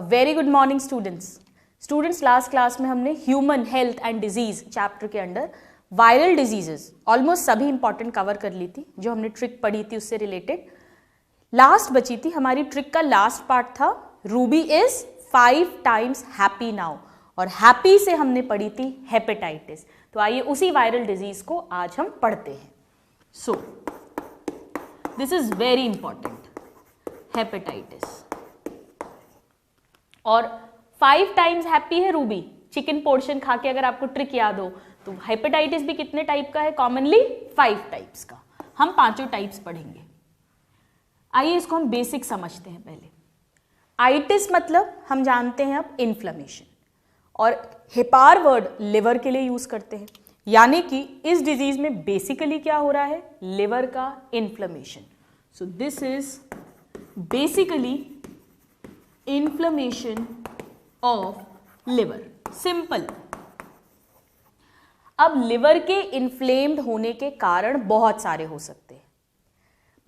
A very good morning students last class में हमने human health and disease chapter के under viral diseases almost सभी important cover कर ली थी। जो हमने ट्रिक पढ़ी थी उससे रिलेटेड लास्ट बची थी हमारी ट्रिक का लास्ट पार्ट था Ruby is 5 times happy now, और हैप्पी से हमने पढ़ी थी हेपेटाइटिस। तो आइए उसी वायरल डिजीज को आज हम पढ़ते हैं। So this is very important, hepatitis. और 5 times हैप्पी है रूबी, चिकन पोर्शन खा के अगर आपको ट्रिक याद हो तो हेपेटाइटिस भी कितने टाइप का है? कॉमनली 5 टाइप्स का। हम पांचों टाइप्स पढ़ेंगे। आइए इसको हम बेसिक समझते हैं पहले। आइटिस मतलब हम जानते हैं अब इन्फ्लेमेशन, और हेपार वर्ड लिवर के लिए यूज करते हैं, यानी कि इस डिजीज में बेसिकली क्या हो रहा है? लिवर का inflammation. So this is basically inflammation of liver, simple. अब लिवर के इन्फ्लेम्ड होने के कारण बहुत सारे हो सकते हैं।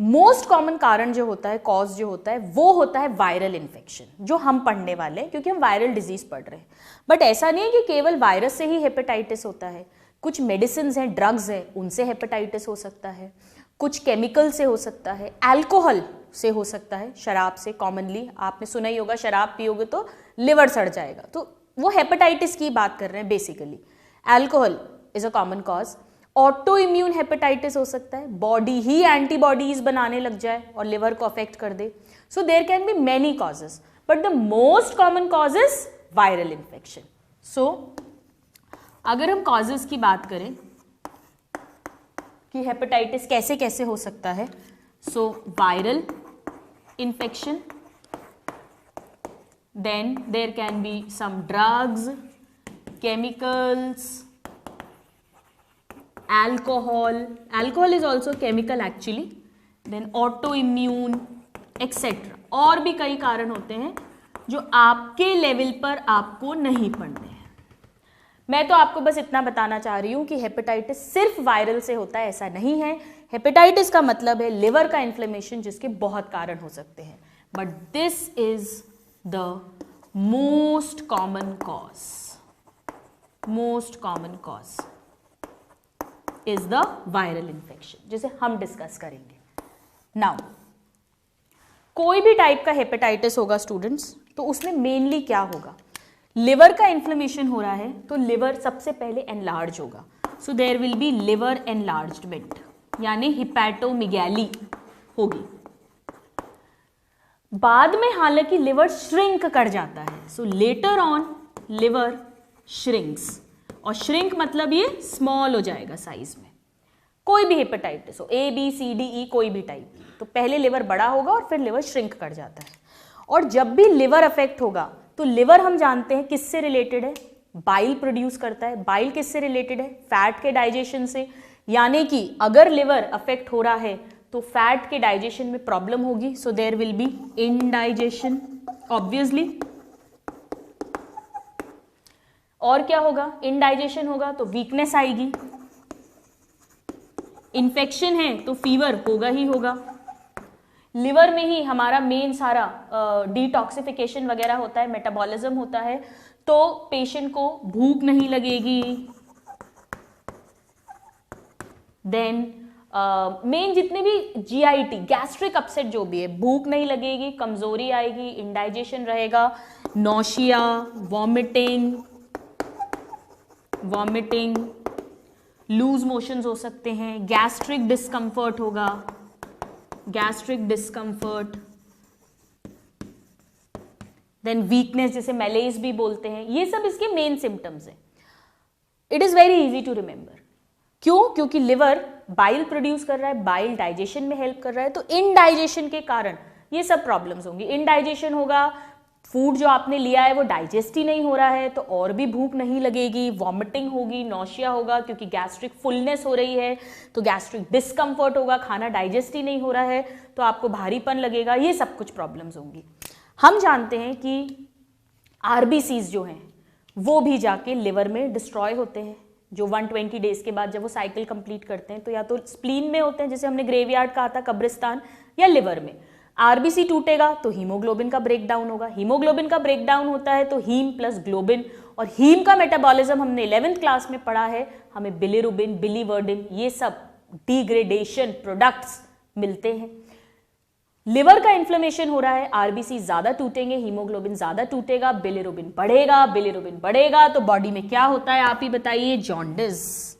मोस्ट कॉमन कारण जो होता है, कॉज जो होता है, वो होता है वायरल इन्फेक्शन, जो हम पढ़ने वाले हैं क्योंकि हम वायरल डिजीज पढ़ रहे हैं। बट ऐसा नहीं है कि केवल वायरस से ही हेपेटाइटिस होता है। कुछ मेडिसिन हैं, ड्रग्स हैं, उनसे हेपेटाइटिस हो सकता है। कुछ केमिकल से हो सकता है, अल्कोहल से हो सकता है, शराब से। कॉमनली आपने सुना ही होगा शराब पियोगे तो लिवर सड़ जाएगा, तो वो हेपेटाइटिस की बात कर रहे हैं basically. Alcohol is a common cause. Auto immune hepatitis हो सकता है, बॉडी ही एंटीबॉडीज बनाने लग जाए और लिवर को अफेक्ट कर दे। So there can be many causes, but the most common cause is viral infection. So अगर हम कॉजेस की बात करें कि हेपेटाइटिस कैसे कैसे हो सकता है, so viral infection, then there can be some drugs, chemicals, alcohol is also chemical actually, then autoimmune etc. और भी कई कारण होते हैं जो आपके लेवल पर आपको नहीं पढ़ने हैं। मैं तो आपको बस इतना बताना चाह रही हूं कि हेपेटाइटिस सिर्फ वायरल से होता है, ऐसा नहीं है। हेपेटाइटिस का मतलब है लिवर का इन्फ्लेमेशन, जिसके बहुत कारण हो सकते हैं, but this is the most common cause is the viral infection, जिसे हम डिस्कस करेंगे नाउ। कोई भी टाइप का हेपेटाइटिस होगा स्टूडेंट्स, तो उसमें मेनली क्या होगा? लिवर का इन्फ्लेमेशन हो रहा है तो लिवर सबसे पहले एनलार्ज होगा। So there will be liver enlargement, यानी हिपैटोमेगैली होगी। बाद में हालांकि लिवर श्रिंक कर जाता है। सो लेटर ऑन लिवर श्रिंक्स, और श्रिंक मतलब ये स्मॉल हो जाएगा साइज में। कोई भी हेपेटाइटिस हो, A B C D E कोई भी टाइप, तो पहले लिवर बड़ा होगा और फिर लिवर श्रिंक कर जाता है। और जब भी लिवर अफेक्ट होगा तो लिवर हम जानते हैं किससे रिलेटेड है? बाइल प्रोड्यूस करता है। बाइल किससे रिलेटेड है? फैट के डाइजेशन से। यानी कि अगर लिवर अफेक्ट हो रहा है तो फैट के डाइजेशन में प्रॉब्लम होगी। So there will be indigestion obviously. और क्या होगा? इनडाइजेशन होगा तो वीकनेस आएगी। इन्फेक्शन है तो फीवर होगा ही होगा। लिवर में ही हमारा मेन सारा डिटॉक्सिफिकेशन वगैरह होता है, मेटाबॉलिज्म होता है, तो पेशेंट को भूख नहीं लगेगी। देन मेन जितने भी GIT, गैस्ट्रिक अपसेट जो भी है, भूख नहीं लगेगी, कमजोरी आएगी, इंडाइजेशन रहेगा, नौशिया, वॉमिटिंग, लूज मोशंस हो सकते हैं, गैस्ट्रिक डिस्कम्फर्ट होगा, देन वीकनेस, जिसे मैलेज भी बोलते हैं। ये सब इसके मेन सिम्टम्स हैं। It is very easy to remember. क्यों? क्योंकि लिवर बाइल प्रोड्यूस कर रहा है, बाइल डाइजेशन में हेल्प कर रहा है, तो इनडाइजेशन के कारण ये सब प्रॉब्लम्स होंगी। इनडाइजेशन होगा, फूड जो आपने लिया है वो डाइजेस्ट ही नहीं हो रहा है, तो और भी भूख नहीं लगेगी, वॉमिटिंग होगी, नौशिया होगा क्योंकि गैस्ट्रिक फुलनेस हो रही है, तो गैस्ट्रिक डिस्कम्फर्ट होगा, खाना डाइजेस्ट ही नहीं हो रहा है तो आपको भारीपन लगेगा। ये सब कुछ प्रॉब्लम्स होंगी। हम जानते हैं कि RBCs जो हैं वो भी जाके लिवर में डिस्ट्रॉय होते हैं, जो 120 डेज के बाद जब वो साइकिल कंप्लीट करते हैं, तो या तो स्प्लीन में होते हैं, जैसे हमने ग्रेवयार्ड कहा था, कब्रिस्तान, या लिवर में। आरबीसी टूटेगा तो हीमोग्लोबिन का ब्रेकडाउन होगा, हीमोग्लोबिन का ब्रेकडाउन होता है तो हीम प्लस ग्लोबिन, और हीम का मेटाबॉलिज्म हमने 11th क्लास में पढ़ा है, हमें बिलिरुबिन, बिलीवर्डिन, ये सब डिग्रेडेशन प्रोडक्ट्स मिलते हैं। लिवर का इन्फ्लेमेशन हो रहा है, आरबीसी ज्यादा टूटेंगे, हीमोग्लोबिन ज्यादा टूटेगा, बिलिरुबिन बढ़ेगा, बिलिरुबिन बढ़ेगा तो बॉडी में क्या होता है आप ही बताइए, जॉन्डिस।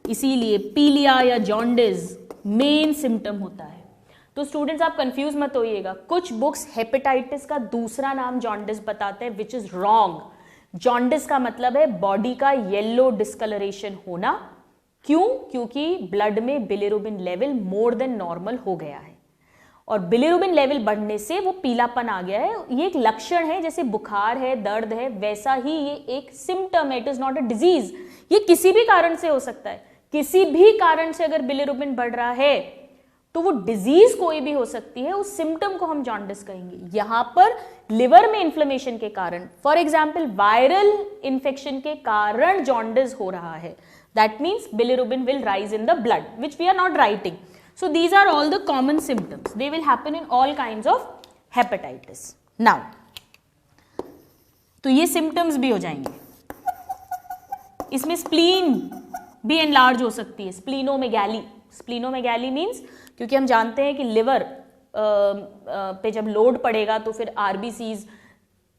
इसीलिए पीलिया या जॉन्डिस मेन सिम्टम होता है। तो स्टूडेंट्स आप कंफ्यूज मत होइएगा, कुछ बुक्स हेपेटाइटिस का दूसरा नाम जॉन्डिस बताते हैं, विच इज रॉन्ग। जॉन्डिस का मतलब है बॉडी का येलो डिस्कलरेशन होना। क्यों? क्योंकि ब्लड में bilirubin level more than normal हो गया है, और बिलिरुबिन लेवल बढ़ने से वो पीलापन आ गया है। ये एक लक्षण है, जैसे बुखार है, दर्द है, वैसा ही ये एक सिम्टम है, it is not a disease. ये किसी भी कारण से हो सकता है, किसी भी कारण से अगर बिलिरुबिन बढ़ रहा है तो वो डिजीज कोई भी हो सकती है, उस सिम्टम को हम जॉन्डिस कहेंगे। यहां पर लिवर में इन्फ्लेमेशन के कारण, फॉर एग्जाम्पल वायरल इंफेक्शन के कारण जॉन्डिस हो रहा है, that means bilirubin will rise in the blood, which we are not writing. So these are all the common symptoms. They will happen in all kinds of hepatitis. Now, तो ये symptoms भी हो जाएंगे. इसमें spleen भी enlarge हो सकती है, splenomegaly. Splenomegaly means, क्योंकि हम जानते हैं कि liver पे जब लोड पड़ेगा तो फिर RBCs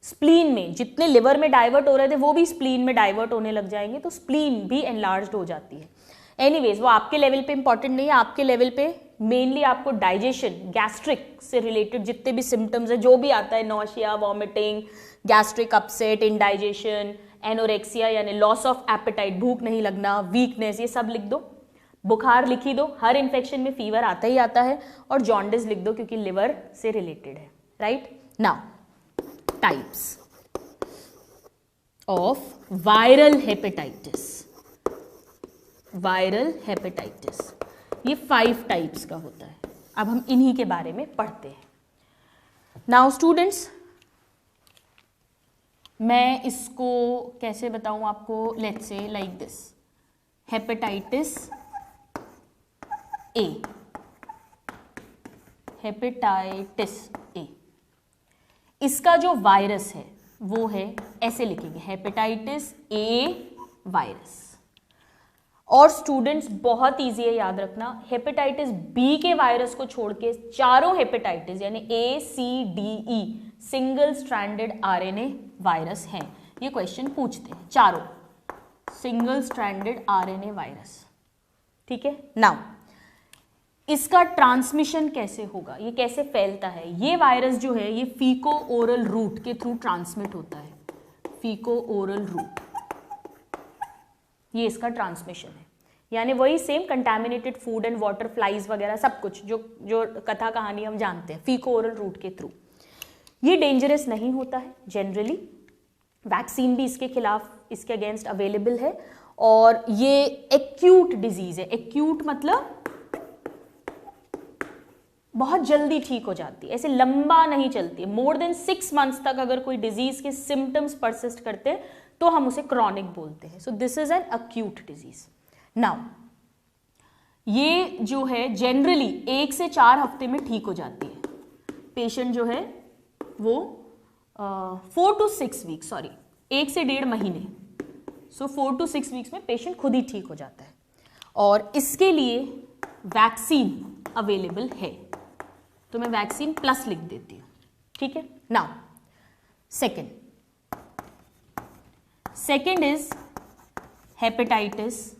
स्प्लीन में, जितने लिवर में डाइवर्ट हो रहे थे वो भी स्प्लीन में डाइवर्ट होने लग जाएंगे, तो स्प्लीन भी एनलार्ज्ड हो जाती है. एनीवेज वो आपके लेवल पे इंपॉर्टेंट नहीं है, आपके लेवल पे मेनली आपको डाइजेशन, गैस्ट्रिक से रिलेटेड जितने भी सिम्टम्स है, जो भी आता है, nausea, vomiting, gastric upset, indigestion, anorexia यानी लॉस ऑफ एपेटाइट, भूख नहीं लगना, वीकनेस, ये सब लिख दो. बुखार लिखी दो, हर इन्फेक्शन में फीवर आता ही आता है, और जॉन्डिस लिख दो क्योंकि लिवर से रिलेटेड है. Right now, types of viral hepatitis. Viral hepatitis ये 5 टाइप्स का होता है. अब हम इन्हीं के बारे में पढ़ते हैं. नाउ स्टूडेंट्स, मैं इसको कैसे बताऊं आपको, let's say like this, hepatitis A. Hepatitis A, इसका जो वायरस है वो है, ऐसे लिखेंगे, हेपेटाइटिस ए वायरस. और स्टूडेंट्स बहुत इजी है याद रखना, हेपेटाइटिस बी के वायरस को छोड़ के चारों हेपेटाइटिस यानी ए, सी, डी, ई सिंगल स्ट्रैंडेड आरएनए वायरस हैं. ये क्वेश्चन पूछते हैं, चारों सिंगल स्ट्रैंडेड आरएनए वायरस. ठीक है. नाउ इसका ट्रांसमिशन कैसे होगा, ये कैसे फैलता है? ये वायरस जो है ये फीको ओरल रूट के थ्रू ट्रांसमिट होता है. फीको ओरल रूट, ये इसका ट्रांसमिशन है. यानी वही same contaminated food and water, flies वगैरह सब कुछ जो कथा कहानी हम जानते हैं, फीको ओरल रूट के थ्रू. ये डेंजरस नहीं होता है जनरली. वैक्सीन भी इसके खिलाफ, इसके अगेंस्ट अवेलेबल है, और ये एक्यूट डिजीज है. एक्यूट मतलब बहुत जल्दी ठीक हो जाती है, ऐसे लंबा नहीं चलती है. मोर देन 6 months तक अगर कोई डिजीज के सिम्टम्स परसिस्ट करते हैं तो हम उसे क्रॉनिक बोलते हैं. So this is an acute disease. Now ये जो है जनरली 1 से 4 हफ्ते में ठीक हो जाती है. पेशेंट जो है वो 4 to 6 weeks, 1 से 1.5 महीने, सो 4 to 6 weeks में पेशेंट खुद ही ठीक हो जाता है. और इसके लिए वैक्सीन अवेलेबल है, तो मैं वैक्सीन प्लस लिख देती हूं. ठीक है. Now second is hepatitis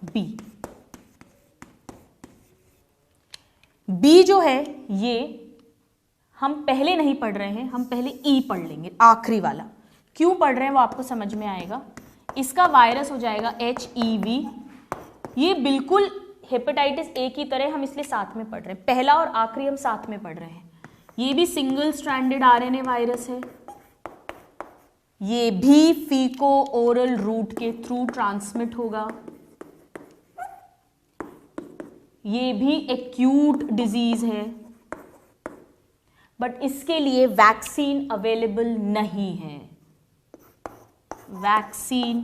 B. B जो है ये हम पहले नहीं पढ़ रहे हैं, हम पहले ई पढ़ लेंगे, आखिरी वाला. क्यों पढ़ रहे हैं वो आपको समझ में आएगा. इसका वायरस हो जाएगा HEV. ये बिल्कुल हेपेटाइटिस ए की तरह हम इसलिए साथ में पढ़ रहे हैं, पहला और आखिरी हम साथ में पढ़ रहे हैं. ये भी सिंगल स्ट्रैंडेड आरएनए वायरस है, ये भी फीको ओरल रूट के थ्रू ट्रांसमिट होगा, ये भी एक्यूट डिजीज है, बट इसके लिए वैक्सीन अवेलेबल नहीं है. Vaccine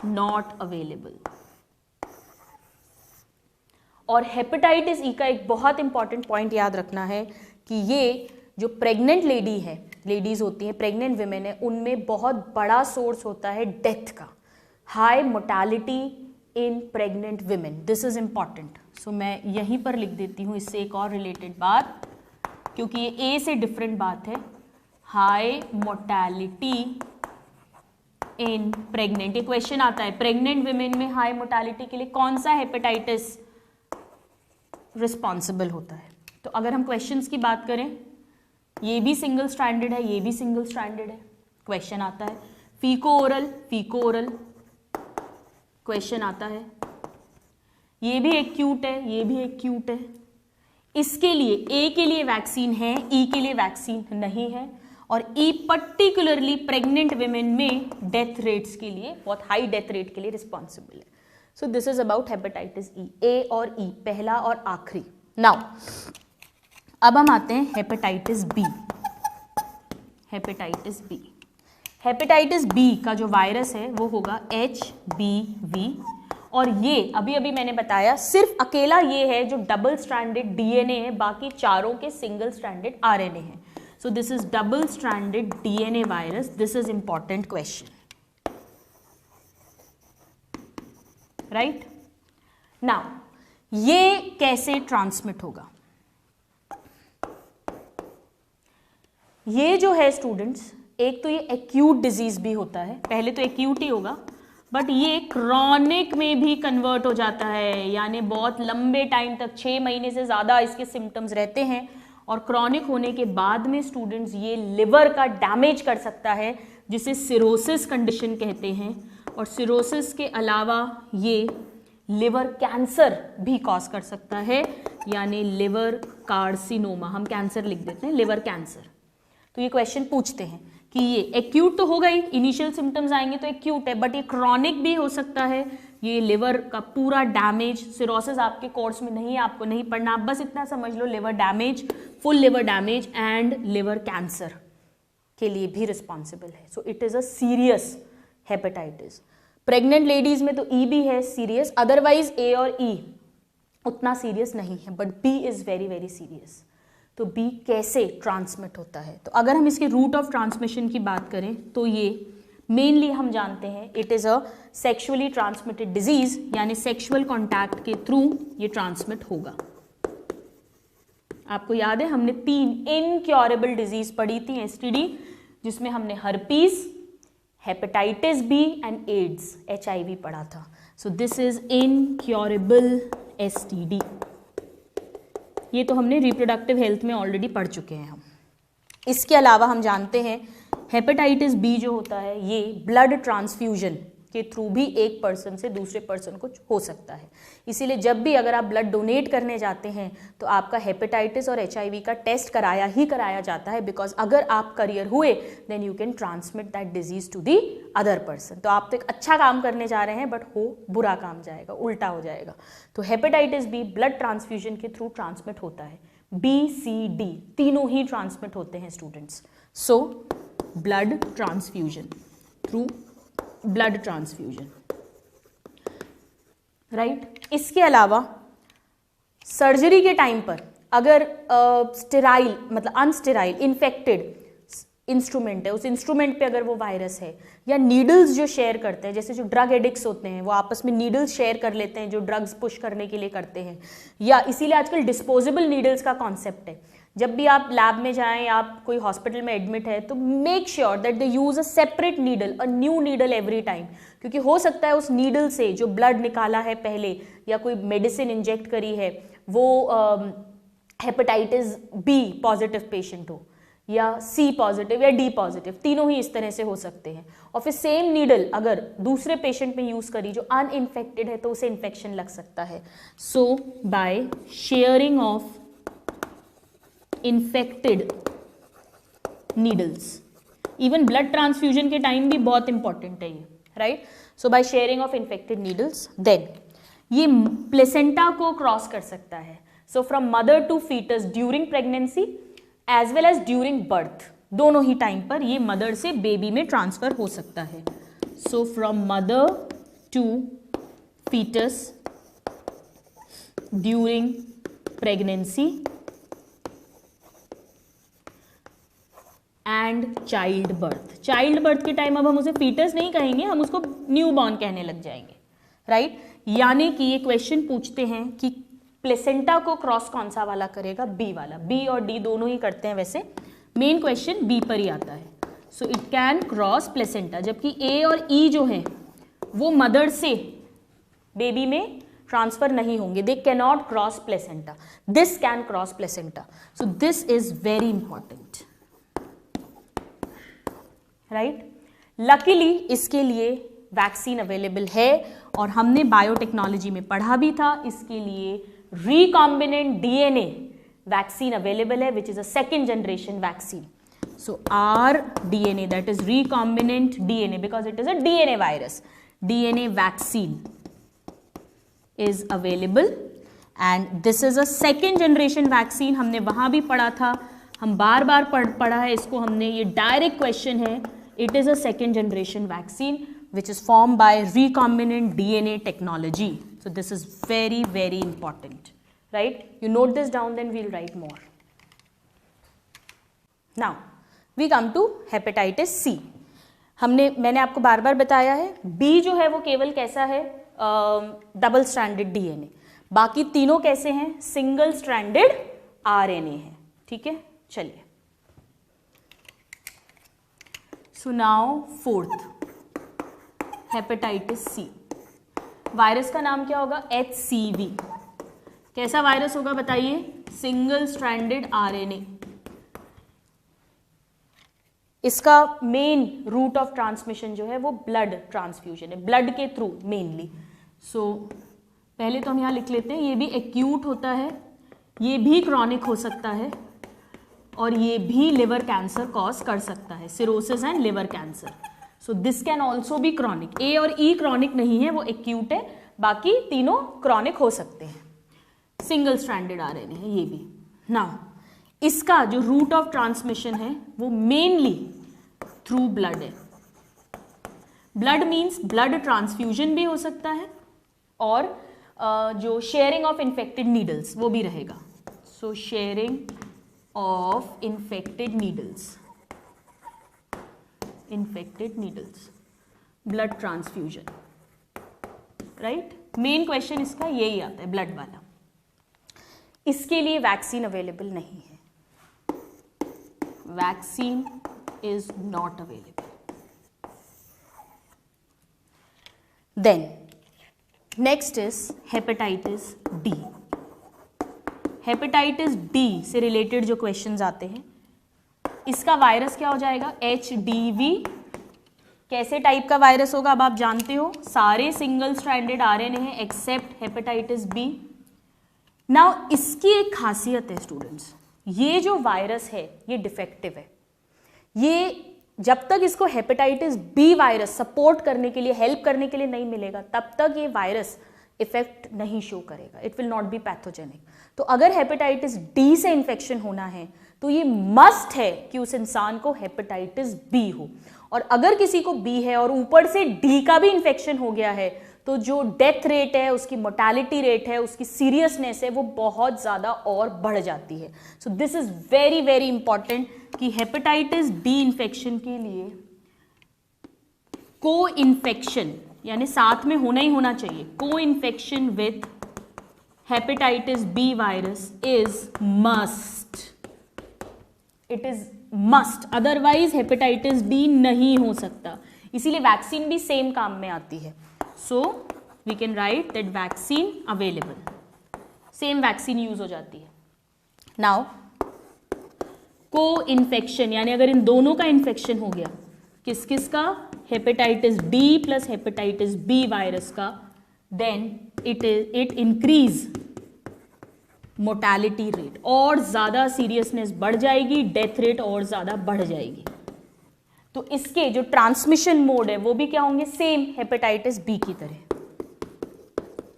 not available. और हेपेटाइटिस ई का एक बहुत इंपॉर्टेंट पॉइंट याद रखना है कि ये जो प्रेग्नेंट लेडीज होती हैं, प्रेग्नेंट विमेन है, उनमें बहुत बड़ा सोर्स होता है डेथ का, high mortality in pregnant women. This is important. So मैं यहीं पर लिख देती हूँ इससे एक और रिलेटेड बात, क्योंकि ये ए से डिफरेंट बात है। हाई मोर्टेलिटी इन प्रेग्नेंट, ये क्वेश्चन आता है प्रेग्नेंट विमेन में हाई मोर्टेलिटी के लिए कौन सा हेपेटाइटिस रिस्पॉन्सिबल होता है। तो अगर हम क्वेश्चंस की बात करें, ये भी सिंगल स्ट्रैंडेड है, ये भी सिंगल स्ट्रैंडेड है, क्वेश्चन आता है। फीको ओरल क्वेश्चन आता है। ये भी एक्यूट है, ये भी एक्यूट है। इसके लिए ए के लिए वैक्सीन है, ई के लिए वैक्सीन नहीं है, और ई पर्टिकुलरली प्रेग्नेंट विमेन में डेथ रेट्स के लिए, बहुत हाई डेथ रेट के लिए रिस्पॉन्सिबल है। So this is about hepatitis E, A और ई, पहला और आखिरी। नाउ अब हम आते हैं हेपेटाइटिस बी। हेपेटाइटिस बी का जो वायरस है वो होगा HBV, और ये अभी अभी मैंने बताया सिर्फ अकेला ये है जो डबल स्ट्रैंडेड DNA है, बाकी चारों के सिंगल स्ट्रैंडेड RNA है। So this is double stranded DNA virus. This is important question, right. Now ये कैसे ट्रांसमिट होगा? ये जो है स्टूडेंट्स, एक तो ये एक्यूट डिजीज भी होता है, पहले तो एक्यूट ही होगा, बट ये क्रॉनिक में भी कन्वर्ट हो जाता है, यानी बहुत लंबे टाइम तक 6 महीने से ज़्यादा इसके सिम्टम्स रहते हैं, और क्रॉनिक होने के बाद में स्टूडेंट्स ये लिवर का डैमेज कर सकता है, जिसे सिरोसिस कंडीशन कहते हैं, और सिरोसिस के अलावा ये लिवर कैंसर भी कॉज कर सकता है, यानी लिवर कार्सिनोमा, हम कैंसर लिख देते हैं, लिवर कैंसर। तो ये क्वेश्चन पूछते हैं कि ये एक्यूट तो हो गई, इनिशियल सिम्टम्स आएंगे तो एक्यूट है, बट ये क्रॉनिक भी हो सकता है, ये लिवर का पूरा डैमेज। सिरोसिस आपके कोर्स में नहीं है, आपको नहीं पढ़ना, आप बस इतना समझ लो, liver damage, full liver damage and liver cancer के लिए भी रिस्पॉन्सिबल है। So it is a serious hepatitis. Pregnant ladies में तो ई भी है सीरियस, अदरवाइज ए और ई उतना सीरियस नहीं है, but B is very very serious. तो बी कैसे ट्रांसमिट होता है? तो अगर हम इसके रूट ऑफ ट्रांसमिशन की बात करें तो ये मेनली हम जानते हैं it is a sexually transmitted disease, यानी सेक्सुअल कॉन्टैक्ट के थ्रू ये ट्रांसमिट होगा। आपको याद है हमने 3 इनक्योरेबल डिजीज पढ़ी थी STD, जिसमें हमने herpes, hepatitis B and AIDS, HIV पढ़ा था। So this is incurable STD। ये तो हमने रिप्रोडक्टिव हेल्थ में ऑलरेडी पढ़ चुके हैं हम। इसके अलावा हम जानते हैं हेपेटाइटिस बी जो होता है ये ब्लड ट्रांसफ्यूजन के थ्रू भी एक पर्सन से दूसरे पर्सन को हो सकता है। इसीलिए जब भी अगर आप ब्लड डोनेट करने जाते हैं तो आपका हेपेटाइटिस और HIV का टेस्ट कराया जाता है, बिकॉज अगर आप करियर हुए then you can transmit that disease to the other person. तो आप तो एक अच्छा काम करने जा रहे हैं, बट हो बुरा काम जाएगा, उल्टा हो जाएगा। तो हेपेटाइटिस बी ब्लड ट्रांसफ्यूजन के थ्रू ट्रांसमिट होता है। BCD तीनों ही ट्रांसमिट होते हैं students. So blood transfusion, through blood transfusion, right. इसके अलावा सर्जरी के टाइम पर अगर स्टेराइल मतलब अनस्टेराइल इन्फेक्टेड इंस्ट्रूमेंट है, उस इंस्ट्रूमेंट पे अगर वो वायरस है, या नीडल्स जो शेयर करते हैं, जैसे जो ड्रग एडिक्ट्स होते हैं वो आपस में नीडल्स शेयर कर लेते हैं जो ड्रग्स पुश करने के लिए करते हैं, या इसीलिए आजकल डिस्पोजेबल नीडल्स का कॉन्सेप्ट है। जब भी आप लैब में जाएं, आप कोई हॉस्पिटल में एडमिट है, तो make sure that they use a separate needle, a new needle every time, क्योंकि हो सकता है उस नीडल से जो ब्लड निकाला है पहले या कोई मेडिसिन इंजेक्ट करी है वो हेपेटाइटिस बी पॉजिटिव पेशेंट हो, या C पॉजिटिव या D पॉजिटिव, तीनों ही इस तरह से हो सकते हैं। और फिर सेम नीडल अगर दूसरे पेशेंट में यूज करी जो अनइन्फेक्टेड है तो उसे इन्फेक्शन लग सकता है। So by sharing of infected needles, even blood transfusion के टाइम भी बहुत इंपॉर्टेंट है ये, right. So by sharing of infected needles, then ये प्लेसेंटा को क्रॉस कर सकता है। So from mother to foetus during pregnancy as well as during birth, दोनों ही टाइम पर ये मदर से बेबी में ट्रांसफर हो सकता है। So from mother to foetus during pregnancy and child birth. Child birth के टाइम अब हम उसे फीटस नहीं कहेंगे, हम उसको न्यू बॉर्न कहने लग जाएंगे, राइट। यानी कि ये क्वेश्चन पूछते हैं कि प्लेसेंटा को क्रॉस कौन सा वाला करेगा, बी वाला। बी और डी दोनों ही करते हैं, वैसे मेन क्वेश्चन बी पर ही आता है। So it can cross placenta, जबकि ए और ई जो है वो मदर से बेबी में ट्रांसफर नहीं होंगे, they cannot cross placenta, this can cross placenta. So this is very important, right. Luckily इसके लिए वैक्सीन अवेलेबल है और हमने बायोटेक्नोलॉजी में पढ़ा भी था, इसके लिए रिकॉम्बिनेंट डीएनए वैक्सीन अवेलेबल है, which is a second generation vaccine. So R DNA, that is recombinant DNA, because it is a DNA virus, DNA vaccine is available and this is a second generation vaccine। हमने वहां भी पढ़ा था, हम बार बार पढ़ा है इसको हमने, ये डायरेक्ट क्वेश्चन है। It is a second generation vaccine which is formed by recombinant DNA technology. So this is very very important, right? You note this down, then we'll write more. Now we come to hepatitis C। मैंने आपको बार बार बताया है, B जो है वो केवल कैसा है, डबल स्ट्रैंडेड डीएनए, बाकी तीनों कैसे हैं, सिंगल स्ट्रैंडेड आरएनए है, ठीक है। चलिए, so now fourth, hepatitis C. Virus का नाम क्या होगा, HCV। कैसा वायरस होगा बताइए, सिंगल स्ट्रैंडेड आरएनए। इसका मेन रूट ऑफ ट्रांसमिशन जो है वो ब्लड ट्रांसफ्यूजन है, ब्लड के थ्रू मेनली। सो पहले तो हम यहाँ लिख लेते हैं, ये भी एक्यूट होता है, ये भी क्रॉनिक हो सकता है, और ये भी लिवर कैंसर कॉज कर सकता है, cirrhosis and liver cancer. So this can also be chronic. A और ई क्रॉनिक नहीं है, वो एक्यूट है, बाकी तीनों क्रॉनिक हो सकते हैं। सिंगल स्ट्रैंडेड आरएनए है ये भी। नाउ इसका जो रूट ऑफ ट्रांसमिशन है वो मेनली थ्रू ब्लड है। ब्लड मीन्स ब्लड ट्रांसफ्यूजन भी हो सकता है, और जो शेयरिंग ऑफ इन्फेक्टेड नीडल्स वो भी रहेगा। सो sharing of infected needles, blood transfusion, right. Main question इसका यही आता है, ब्लड वाला। इसके लिए वैक्सीन अवेलेबल नहीं है, vaccine is not available. Then next is hepatitis D. Hepatitis D से रिलेटेड जो क्वेश्चंस आते हैं, इसका वायरस क्या हो जाएगा, HDV। कैसे टाइप का वायरस होगा अब आप जानते हो, सारे सिंगल स्ट्रैंडेड आरएनए हैं एक्सेप्ट हेपेटाइटिस बी। नाउ इसकी एक खासियत है स्टूडेंट्स, ये जो वायरस है ये डिफेक्टिव है। ये जब तक इसको हेपेटाइटिस बी वायरस सपोर्ट करने के लिए, हेल्प करने के लिए नहीं मिलेगा, तब तक ये वायरस इफेक्ट नहीं शो करेगा, it will not be pathogenic. तो अगर हेपेटाइटिस डी से इन्फेक्शन होना है तो ये मस्ट है कि उस इंसान को हेपेटाइटिस बी हो, और अगर किसी को बी है और ऊपर से डी का भी इन्फेक्शन हो गया है तो जो डेथ रेट है, उसकी मोर्टेलिटी रेट है, उसकी सीरियसनेस है, वो बहुत ज़्यादा और बढ़ जाती है। So this is very very important कि हेपेटाइटिस बी इन्फेक्शन के लिए को इन्फेक्शन यानी साथ में होना ही होना चाहिए, co infection with hepatitis B virus is must, it is must, otherwise hepatitis B नहीं हो सकता। इसीलिए वैक्सीन भी सेम काम में आती है। So we can write that vaccine available, same vaccine use हो जाती है। नाउ को इन्फेक्शन यानी अगर इन दोनों का इन्फेक्शन हो गया, किस किस का, hepatitis D plus hepatitis B virus का, then it increase mortality rate, और ज़्यादा सीरियसनेस बढ़ जाएगी, डेथ रेट और ज़्यादा बढ़ जाएगी। तो इसके जो ट्रांसमिशन मोड है वो भी क्या होंगे, सेम हेपेटाइटिस बी की तरह।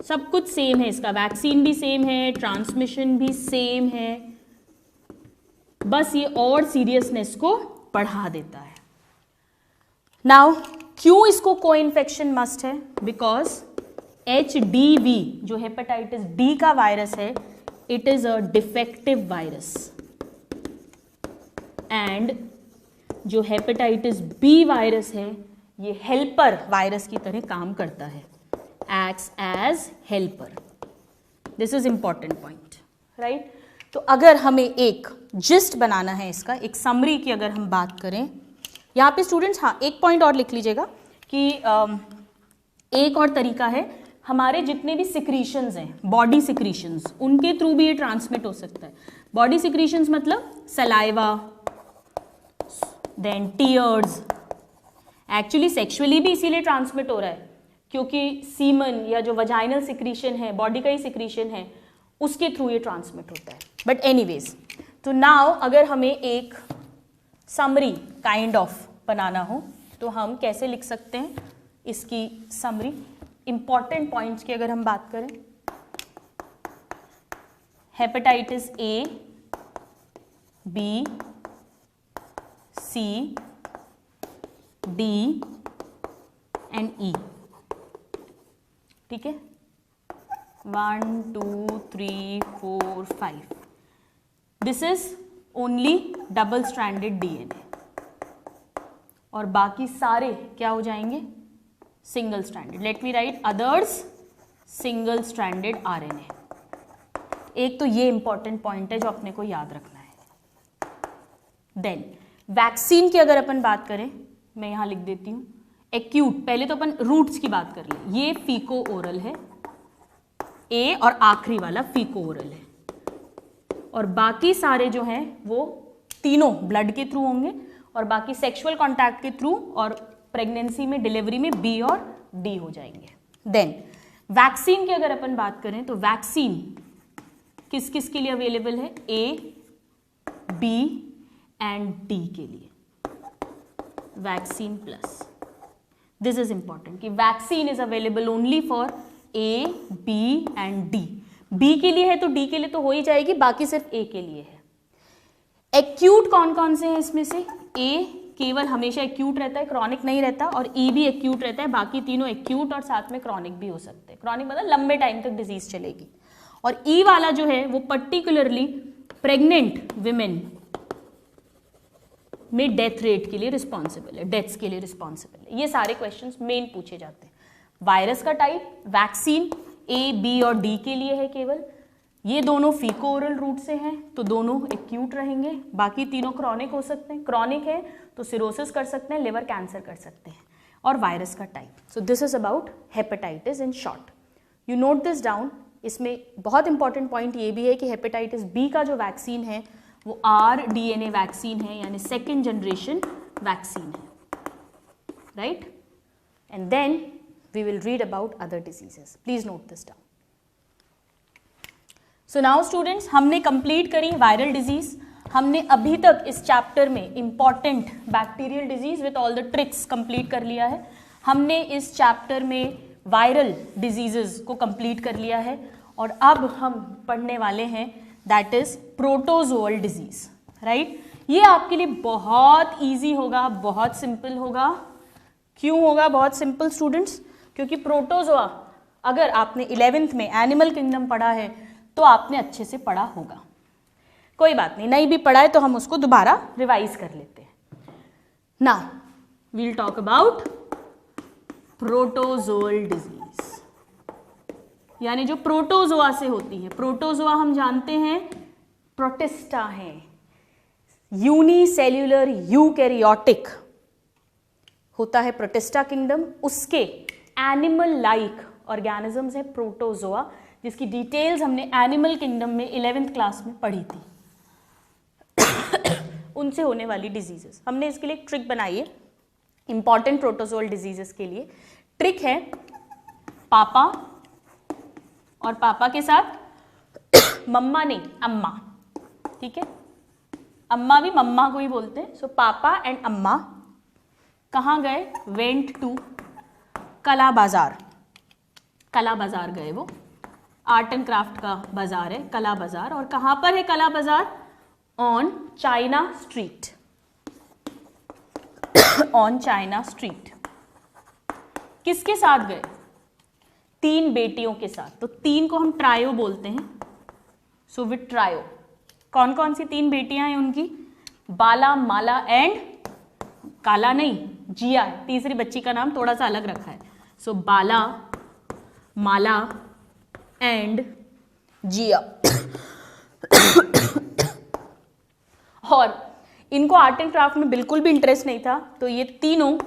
सब कुछ सेम है, इसका वैक्सीन भी सेम है, ट्रांसमिशन भी सेम है, बस ये और सीरियसनेस को बढ़ा देता है। नाउ क्यों इसको को इन्फेक्शन मस्ट है, बिकॉज HDV जो हेपेटाइटिस डी का वायरस है, it is a defective virus and जो हेपेटाइटिस बी वायरस है ये हेल्पर वायरस की तरह काम करता है, acts as helper. This is important point, right. तो अगर हमें एक जिस्ट बनाना है इसका, एक समरी की अगर हम बात करें, यहाँ पे स्टूडेंट्स हाँ एक पॉइंट और लिख लीजिएगा कि एक और तरीका है, हमारे जितने भी सिक्रीशंस हैं, बॉडी सिक्रीशंस, उनके थ्रू भी ये ट्रांसमिट हो सकता है। बॉडी सिक्रीशंस मतलब saliva, then tears, actually sexually भी इसीलिए ट्रांसमिट हो रहा है क्योंकि सीमन या जो वजाइनल सिक्रीशन है, बॉडी का ही सिक्रीशन है, उसके थ्रू ये ट्रांसमिट होता है। बट एनीवेज, तो नाउ अगर हमें एक समरी काइंड ऑफ बनाना हो तो हम कैसे लिख सकते हैं इसकी समरी। इंपॉर्टेंट पॉइंट्स की अगर हम बात करें, hepatitis A, B, C, D and E, ठीक है, 1 2 3 4 5, this is only double stranded DNA और बाकी सारे क्या हो जाएंगे, single stranded. Let me write others single stranded RNA. एक तो ये इंपॉर्टेंट पॉइंट है जो अपने को याद रखना है। देन वैक्सीन की अगर अपन बात करें, मैं यहां लिख देती हूं एक्यूट, पहले तो अपन रूट्स की बात कर ले, ये फीको ओरल है ए और आखिरी वाला फीको ओरल है, और बाकी सारे जो हैं वो तीनों ब्लड के थ्रू होंगे और बाकी सेक्सुअल कॉन्टैक्ट के थ्रू, और प्रेगनेंसी में, डिलीवरी में बी और डी हो जाएंगे। देन वैक्सीन की अगर अपन बात करें तो वैक्सीन किस किस के लिए अवेलेबल है, ए, बी एंड डी के लिए, vaccine plus. This is important कि vaccine is available only for A, B and D. B के लिए है तो डी के लिए तो हो ही जाएगी, बाकी सिर्फ ए के लिए है। एक्यूट कौन कौन से हैं इसमें से, ए केवल हमेशा एक्यूट रहता है, क्रॉनिक नहीं रहता, और ई भी एक्यूट रहता है, बाकी तीनों एक्यूट और साथ में क्रॉनिक भी हो सकते हैं। क्रॉनिक मतलब लंबे टाइम तक डिजीज चलेगी। और ई वाला जो है वो पर्टिकुलरली प्रेग्नेंट विमेन में डेथ रेट के लिए रिस्पॉन्सिबल है, डेथ्स के लिए रिस्पॉन्सिबल है। ये सारे क्वेश्चंस मेन पूछे जाते हैं। वायरस का टाइप, वैक्सीन ए, बी और डी के लिए है केवल, ये दोनों फीको ओरल रूट से हैं तो दोनों एक्यूट रहेंगे, बाकी तीनों क्रॉनिक हो सकते हैं। क्रॉनिक है तो सिरोसिस कर सकते हैं, लिवर कैंसर कर सकते हैं। और वायरस का type. So this is about hepatitis in short. You note this down. इसमें बहुत इंपॉर्टेंट पॉइंट ये भी है कि हेपेटाइटिस बी का जो वैक्सीन है वो rDNA वैक्सीन है, यानी सेकेंड जनरेशन वैक्सीन है, right. And then we will read about other diseases. Please note this down. So now students, हमने कंप्लीट करी वायरल डिजीज। हमने अभी तक इस चैप्टर में important bacterial disease with all the tricks complete कर लिया है। हमने इस चैप्टर में वायरल डिजीजेस को कंप्लीट कर लिया है और अब हम पढ़ने वाले हैं that is protozoal disease, right. ये आपके लिए बहुत इजी होगा, बहुत सिंपल होगा। क्यों होगा बहुत सिंपल स्टूडेंट्स? क्योंकि प्रोटोजोआ अगर आपने 11th में एनिमल किंगडम पढ़ा है तो आपने अच्छे से पढ़ा होगा। कोई बात नहीं भी पढ़ा है तो हम उसको दोबारा रिवाइज कर लेते हैं। Now we will talk about protozoal disease, यानी जो प्रोटोजोआ से होती है। प्रोटोजोआ हम जानते हैं प्रोटिस्टा है, यूनिसेल्यूलर यूकैरियोटिक होता है प्रोटिस्टा किंगडम। उसके एनिमल लाइक ऑर्गेनिजम्स है प्रोटोजोआ, जिसकी डिटेल्स हमने एनिमल किंगडम में 11th क्लास में पढ़ी थी। उनसे होने वाली डिजीजेस, हमने इसके लिए एक ट्रिक बनाई है इंपॉर्टेंट प्रोटोजोअल डिजीजेस के लिए। ट्रिक है पापा और पापा के साथ मम्मा नहीं अम्मा, ठीक है। अम्मा भी मम्मा को ही बोलते हैं। सो पापा एंड अम्मा कहाँ गए? वेंट टू कला बाजार। कला बाजार गए, वो आर्ट एंड क्राफ्ट का बाजार है कला बाजार। और कहाँ पर है कला बाजार? On China street, on China street. किसके साथ गए? 3 बेटियों के साथ। तो 3 को हम ट्रायो बोलते हैं। सो विथ ट्रायो कौन कौन सी 3 बेटियां हैं उनकी? बाला, माला एंड काला नहीं, जिया है, तीसरी बच्ची का नाम थोड़ा सा अलग रखा है। सो बाला, माला एंड जिया। और इनको आर्ट एंड क्राफ्ट में बिल्कुल भी इंटरेस्ट नहीं था, तो ये तीनों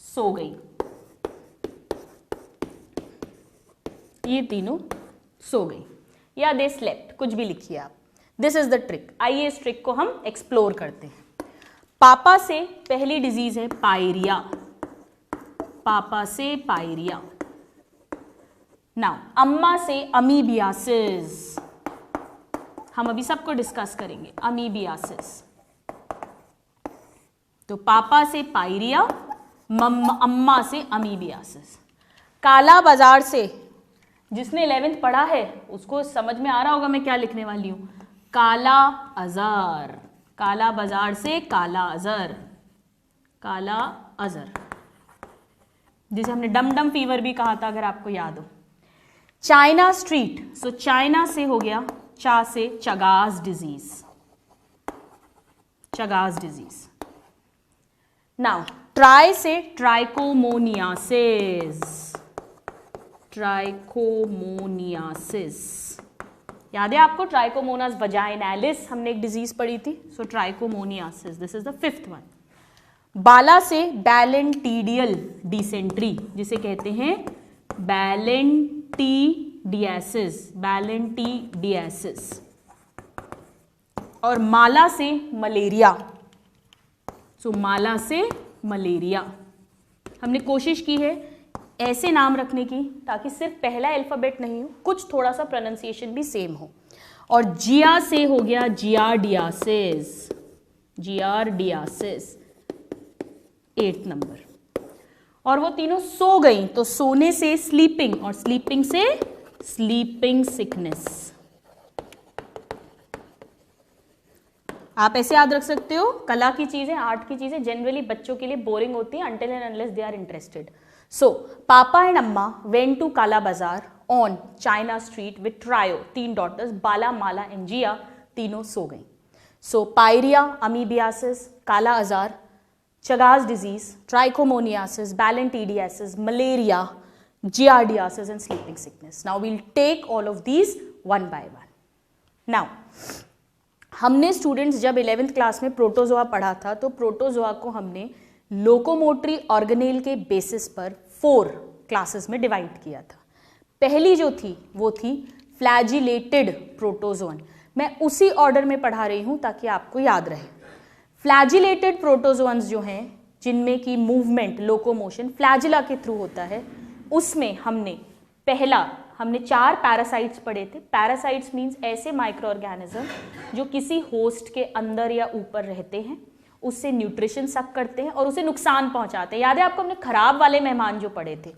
सो गई, ये तीनों सो गई, या दे स्लेप्ट, कुछ भी लिखिए आप। This is the trick. आइए इस ट्रिक को हम एक्सप्लोर करते हैं। पापा से पहली डिजीज है पायरिया, पापा से पायरिया। नाउ अम्मा से अमीबियासिस, हम अभी सबको डिस्कस करेंगे, अमीबियासिस। तो पापा से पायरिया, अम्मा से अमीबियासिस। काला बाजार से, जिसने 11th पढ़ा है उसको समझ में आ रहा होगा मैं क्या लिखने वाली हूं, काला अजहर। काला बाजार से काला अजहर, काला अजहर, जिसे हमने डम डम फीवर भी कहा था अगर आपको याद हो। चाइना स्ट्रीट, सो चाइना से हो गया, चा से Chagas disease, Chagas disease. Now try से ट्राइकोमोनियासिस, ट्राइकोमोनियासिस, याद है आपको ट्राइकोमोनास वजाइनालिस हमने एक डिजीज पढ़ी थी, so trichomoniasis, this is the 5th one. बाला से बैलेंटीडियल डिसेंट्री, जिसे कहते हैं बैलेंटीडियासिस, बैलेंटीडियासिस। और माला से मलेरिया, सो माला से मलेरिया। हमने कोशिश की है ऐसे नाम रखने की ताकि सिर्फ पहला अल्फाबेट नहीं हो, कुछ थोड़ा सा प्रोनाउंसिएशन भी सेम हो। और जिया से हो गया जियार्डियासिस, जियार्डियासिस 8th नंबर। और वो तीनों सो गई, तो सोने से स्लीपिंग, और स्लीपिंग से स्लीपिंग सिकनेस। आप ऐसे याद रख सकते हो, कला की चीजें, आर्ट की चीजें जनरली बच्चों के लिए बोरिंग होती हैं until and unless they are interested. So, Papa and Amma went to Kala Bazaar on China Street with trio, 3 daughters, Bala, Mala and Jia, तीनों सो गई। So, Pyrrhia, amoebiasis, Kala Azar, Chagas disease, trichomoniasis, Balantidiasis, malaria, giardiasis and sleeping sickness. Now, we'll take all of these one by one. Now, हमने students जब 11th class में protozoa पढ़ा था, तो protozoa को हमने लोकोमोटरी ऑर्गेनेल के basis पर 4 क्लासेस में डिवाइड किया था। पहली जो थी वो थी फ्लैजिलेटेड प्रोटोजोन। मैं उसी ऑर्डर में पढ़ा रही हूं ताकि आपको याद रहे। फ्लैजिलेटेड प्रोटोजोन्स जो हैं, जिनमें की मूवमेंट, लोकोमोशन फ्लैजिला के थ्रू होता है, उसमें हमने 4 पैरासाइट्स पढ़े थे। पैरासाइट्स मीन्स ऐसे माइक्रो ऑर्गेनिज्म जो किसी होस्ट के अंदर या ऊपर रहते हैं, उससे न्यूट्रिशन सक करते हैं और उसे नुकसान पहुंचाते हैं। याद है आपको हमने खराब वाले मेहमान जो पढ़े थे,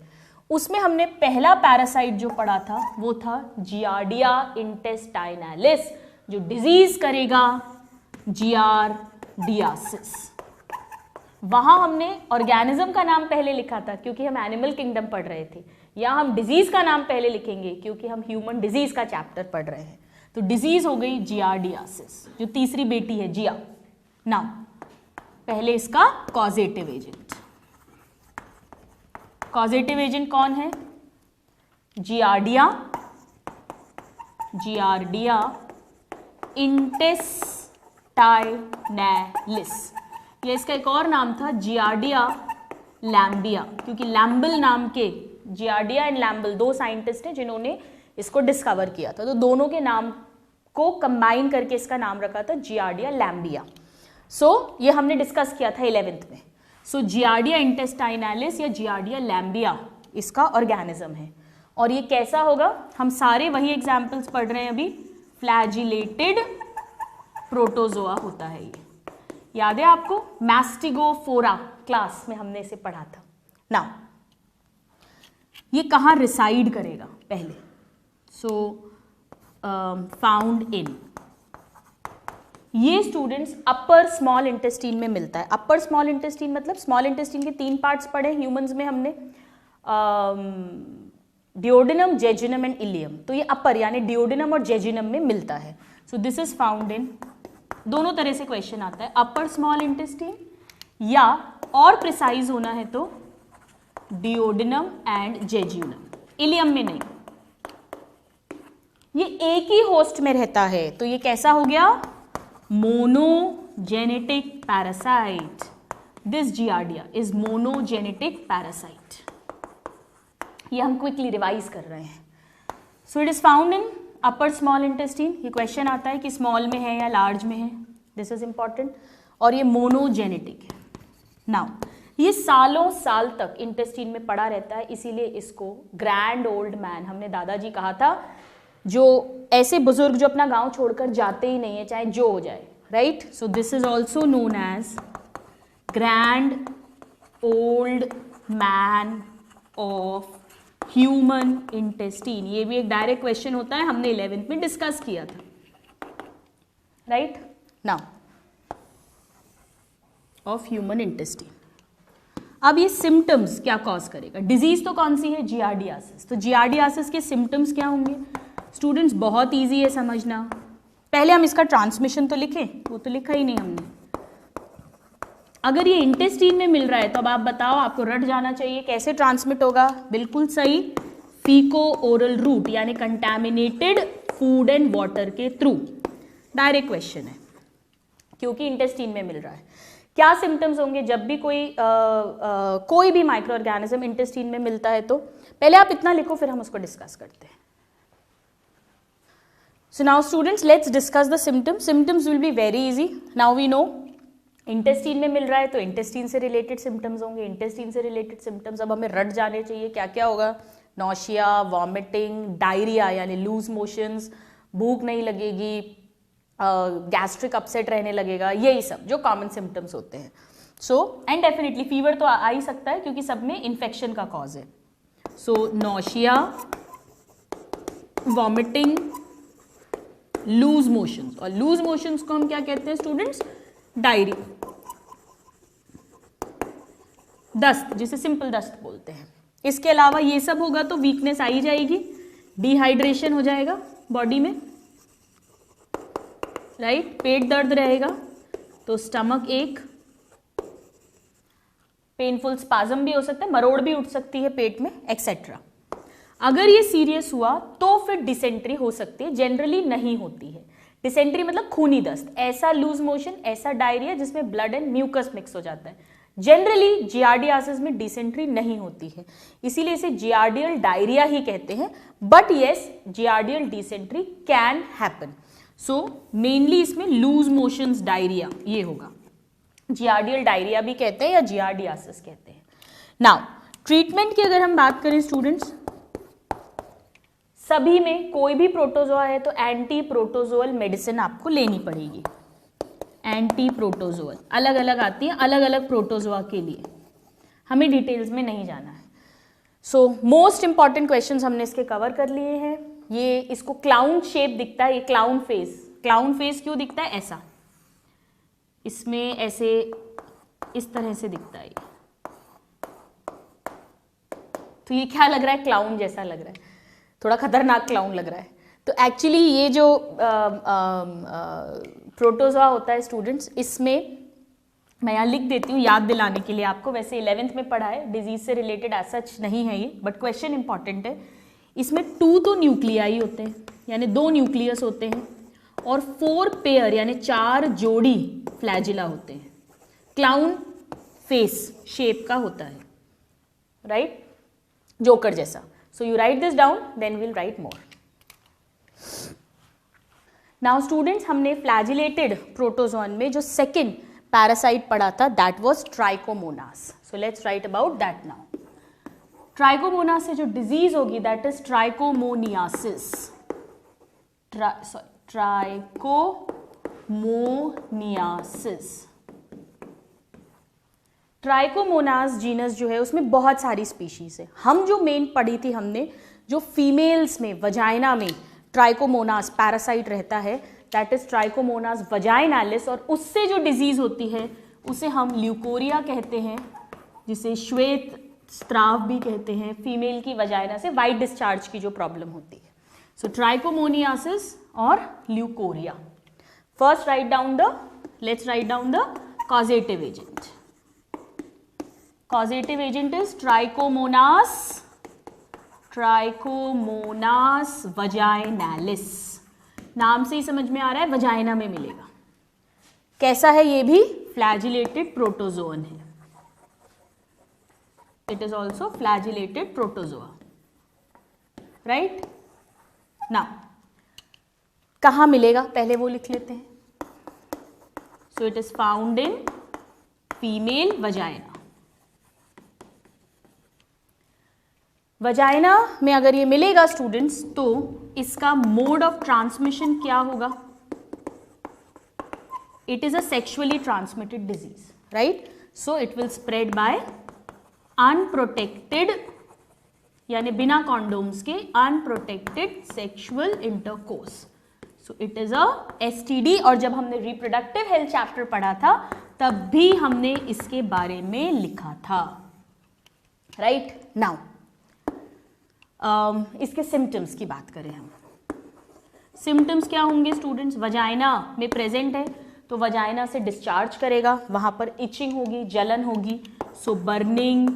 उसमें हमने पहला पैरासाइट जो पढ़ा था वो था जियार्डिया इंटेस्टाइनैलिस, जो डिजीज करेगा जियार्डियासिस। वहां हमने ऑर्गेनिज्म का नाम पहले लिखा था क्योंकि हम एनिमल किंगडम पढ़ रहे थे, या हम डिजीज का नाम पहले लिखेंगे क्योंकि हम ह्यूमन डिजीज का चैप्टर पढ़ रहे हैं। तो डिजीज हो गई जियार्डियासिस, जो तीसरी बेटी है जिया। नाउ पहले इसका कॉजेटिव एजेंट, कॉजेटिव एजेंट कौन है? Giardia, Giardia intestinalis. ये इसका एक और नाम था जियार्डिया लैम्बिया, क्योंकि लैम्बल नाम के, जियार्डिया एंड लैम्बल 2 साइंटिस्ट हैं जिन्होंने इसको डिस्कवर किया था, तो दोनों के नाम को कंबाइन करके इसका नाम रखा था जियार्डिया लैम्बिया। सो ये हमने डिस्कस किया था 11th में। सो जियार्डिया इंटेस्टाइनैलिस या जियार्डिया लैम्बिया इसका ऑर्गेनिज्म है। और ये कैसा होगा? हम सारे वही एग्जाम्पल्स पढ़ रहे हैं अभी। फ्लैजिलेटेड प्रोटोजोआ होता है ये, याद है आपको? मैस्टिगोफोरा क्लास में हमने इसे पढ़ा था। नाउ ये कहाँ रिसाइड करेगा पहले? सो फाउंड इन, ये स्टूडेंट्स अपर स्मॉल इंटेस्टीन में मिलता है। अपर स्मॉल इंटेस्टीन मतलब स्मॉल इंटेस्टीन के 3 पार्ट्स पढ़े ह्यूमंस में हमने, डियोडेनम, जेजुनम एंड इलियम। तो ये अपर यानी डियोडेनम और जेजुनम में मिलता है। सो दिस इज फाउंड इन दोनों तरह से क्वेश्चन आता है, अपर स्मॉल इंटेस्टाइन या और प्रिसाइज होना है तो डिओडिनम एंड जेजुनम, इलियम में नहीं। ये एक ही होस्ट में रहता है तो ये कैसा हो गया, monogenetic parasite. This giardia is monogenetic parasite. ये हम क्विकली रिवाइज कर रहे हैं। सो it is found in upper small intestine. ये क्वेश्चन आता है कि स्मॉल में है या लार्ज में है, दिस इज इंपॉर्टेंट। और ये मोनोजेनेटिक है। नाउ ये सालों साल तक इंटेस्टाइन में पड़ा रहता है, इसीलिए इसको ग्रैंड ओल्ड मैन, हमने दादाजी कहा था, जो ऐसे बुजुर्ग जो अपना गांव छोड़कर जाते ही नहीं है चाहे जो हो जाए, right. So this is also known as grand old man of human intestine. ये भी एक डायरेक्ट क्वेश्चन होता है, हमने 11th में डिस्कस किया था, right. Now of human intestine. अब ये सिम्टम्स क्या कॉज करेगा, डिजीज तो कौन सी है, जियार्डियासिस। तो जियार्डियासिस के सिम्टम्स क्या होंगे स्टूडेंट्स, बहुत इजी है समझना। पहले हम इसका ट्रांसमिशन तो लिखें, वो तो लिखा ही नहीं हमने। अगर ये इंटेस्टाइन में मिल रहा है तो अब आप बताओ, आपको रट जाना चाहिए कैसे ट्रांसमिट होगा, बिल्कुल सही, फीको ओरल रूट यानी कंटैमिनेटेड फूड एंड वाटर के थ्रू। डायरेक्ट क्वेश्चन है क्योंकि इंटेस्टाइन में मिल रहा है। क्या सिम्टम्स होंगे जब भी कोई भी माइक्रो ऑर्गेनिज्म इंटेस्टाइन में मिलता है, तो पहले आप इतना लिखो फिर हम उसको डिस्कस करते हैं। So now students let's discuss the symptoms. Symptoms will be very easy. Now we know intestine में मिल रहा है तो इंटेस्टाइन से रिलेटेड सिम्टम्स होंगे, इंटेस्टाइन से रिलेटेड सिम्टम्स। अब हमें रट जाने चाहिए क्या क्या होगा, नौशिया, वॉमिटिंग, डायरिया यानी लूज मोशंस, भूख नहीं लगेगी, गैस्ट्रिक अपसेट रहने लगेगा, यही सब जो कॉमन सिम्टम्स होते हैं। सो एंड डेफिनेटली फीवर तो आ ही सकता है क्योंकि सब में इन्फेक्शन का कॉज है। सो नौशिया, वॉमिटिंग, लूज मोशंस, और लूज मोशंस को हम क्या कहते हैं स्टूडेंट्स, डायरिया, दस्त, जिसे सिंपल दस्त बोलते हैं। इसके अलावा ये सब होगा तो वीकनेस आ ही जाएगी, डिहाइड्रेशन हो जाएगा बॉडी में, राइट। पेट दर्द रहेगा तो स्टमक एक, पेनफुल स्पाज्म भी हो सकता है, मरोड़ भी उठ सकती है पेट में, एक्सेट्रा। अगर ये सीरियस हुआ तो फिर डिसेंट्री हो सकती है, जनरली नहीं होती है। डिसेंट्री मतलब खूनी दस्त, ऐसा लूज मोशन, ऐसा डायरिया जिसमें ब्लड एंड म्यूकस मिक्स हो जाता है। जनरली जियार्डियासिस में डिसेंट्री नहीं होती है, इसीलिए इसे जियार्डियल डायरिया ही कहते हैं। But yes, giardial dysentery can happen. So mainly इसमें लूज मोशंस, डायरिया ये होगा, जियार्डियल डायरिया भी कहते हैं या जियार्डियासिस कहते हैं। नाउ ट्रीटमेंट की अगर हम बात करें स्टूडेंट्स, सभी में कोई भी प्रोटोजोआ है तो एंटी प्रोटोजोअल मेडिसिन आपको लेनी पड़ेगी। एंटी प्रोटोजोअल अलग अलग आती है, अलग अलग प्रोटोजोआ के लिए, हमें डिटेल्स में नहीं जाना है। सो मोस्ट इंपॉर्टेंट क्वेश्चंस हमने इसके कवर कर लिए हैं। ये इसको क्लाउन शेप दिखता है, ये क्लाउन फेस, क्लाउन फेस क्यों दिखता है ऐसा, इसमें ऐसे इस तरह से दिखता है, तो ये क्या लग रहा है, क्लाउन जैसा लग रहा है, थोड़ा खतरनाक क्लाउन लग रहा है। तो एक्चुअली ये जो प्रोटोजोआ होता है स्टूडेंट्स, इसमें मैं यहाँ लिख देती हूँ याद दिलाने के लिए आपको, वैसे 11th में पढ़ा है, डिजीज से रिलेटेड एज सच नहीं है ये, बट क्वेश्चन इंपॉर्टेंट है। इसमें 2 तो न्यूक्लियाई होते हैं यानी 2 न्यूक्लियस होते हैं, और 4 पेयर यानी 4 जोड़ी फ्लैजिला होते हैं। क्लाउन फेस शेप का होता है, राइट, जोकर जैसा। So you write this down, then we'll write more. Now students, हमने फ्लैजिलेटेड प्रोटोजोन में जो सेकेंड पैरासाइट पढ़ा था, that was trichomonas. So let's write about that now. Trichomonas से जो डिजीज होगी that is trichomoniasis. Trichomoniasis. Trichomonas genus जो है उसमें बहुत सारी स्पीशीज है। हम जो मेन पढ़ी थी हमने, जो फीमेल्स में वजाइना में ट्राइकोमोनास पैरासाइट रहता है, दैट इज ट्राइकोमोनास वजाइनालिस, और उससे जो डिजीज होती है उसे हम ल्यूकोरिया कहते हैं, जिसे श्वेत स्त्राव भी कहते हैं। फीमेल की वजाइना से वाइट डिस्चार्ज की जो प्रॉब्लम होती है, सो ट्राइकोमोनियासिस और leucorrhoea. First let's write down the causative agent. Causative agent is Trichomonas vaginalis. नाम से ही समझ में आ रहा है वजाइना में मिलेगा. कैसा है ये भी? फ्लैजिलेटेड प्रोटोजोन है. It is also flagellated protozoa. Right? Now, कहाँ मिलेगा पहले वो लिख लेते हैं. So it is found in female vagina. Vagina में अगर ये मिलेगा स्टूडेंट्स, तो इसका मोड ऑफ ट्रांसमिशन क्या होगा? It is a sexually transmitted disease, right? So it will spread by unprotected, यानी बिना कॉन्डोम्स के unprotected sexual intercourse. So it is a STD. और जब हमने रिप्रोडक्टिव हेल्थ चैप्टर पढ़ा था तब भी हमने इसके बारे में लिखा था. राइट? नाउ इसके सिम्टम्स की बात करें हम. सिम्टम्स क्या होंगे स्टूडेंट्स? वजाइना में प्रेजेंट है तो वजाइना से डिस्चार्ज करेगा, वहां पर इचिंग होगी, जलन होगी. So burning,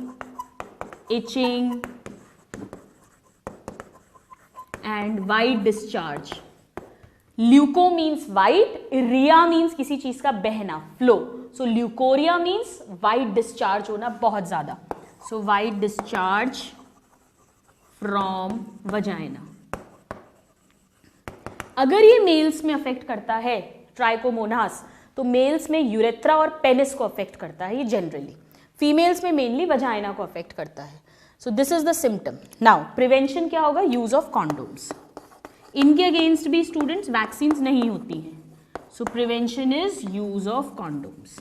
itching and white discharge. Leuco means white, rhoea means किसी चीज का बहना, flow. So leucorrhoea means white discharge होना बहुत ज्यादा. So white discharge from vagina. अगर ये मेल्स में अफेक्ट करता है ट्राइकोमोनास, तो मेल्स में यूरेथ्रा और पेनिस को अफेक्ट करता है ये जनरली. फीमेल्स में मेनली वजाइना को अफेक्ट करता है. So this is the symptom. Now prevention क्या होगा? Use of condoms. इनके अगेंस्ट भी स्टूडेंट्स वैक्सीन्स नहीं होती हैं. So prevention is use of condoms.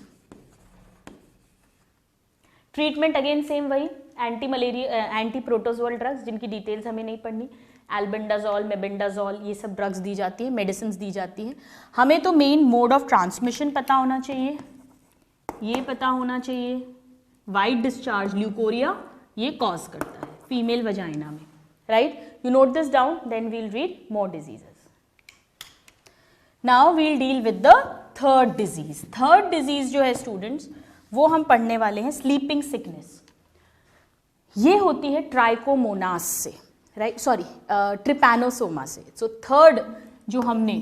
Treatment again same वही, anti malaria, anti protozoal drugs जिनकी डिटेल्स हमें नहीं पढ़नी. एल्बेंडाजोल, मेबेंडाजोल, ये सब ड्रग्स दी जाती है, मेडिसिन दी जाती हैं. हमें तो मेन मोड ऑफ ट्रांसमिशन पता होना चाहिए, ये पता होना चाहिए. वाइट डिस्चार्ज ल्यूकोरिया ये कॉज करता है फीमेल वजाइना में. Right? You note this down, then we'll read more diseases. Now we'll deal with the third disease. Third disease जो है स्टूडेंट्स वो हम पढ़ने वाले हैं स्लीपिंग सिकनेस. ये होती है ट्राइकोमोनास से, राइट? सॉरी, ट्रिपैनोसोमा से. सो थर्ड जो हमने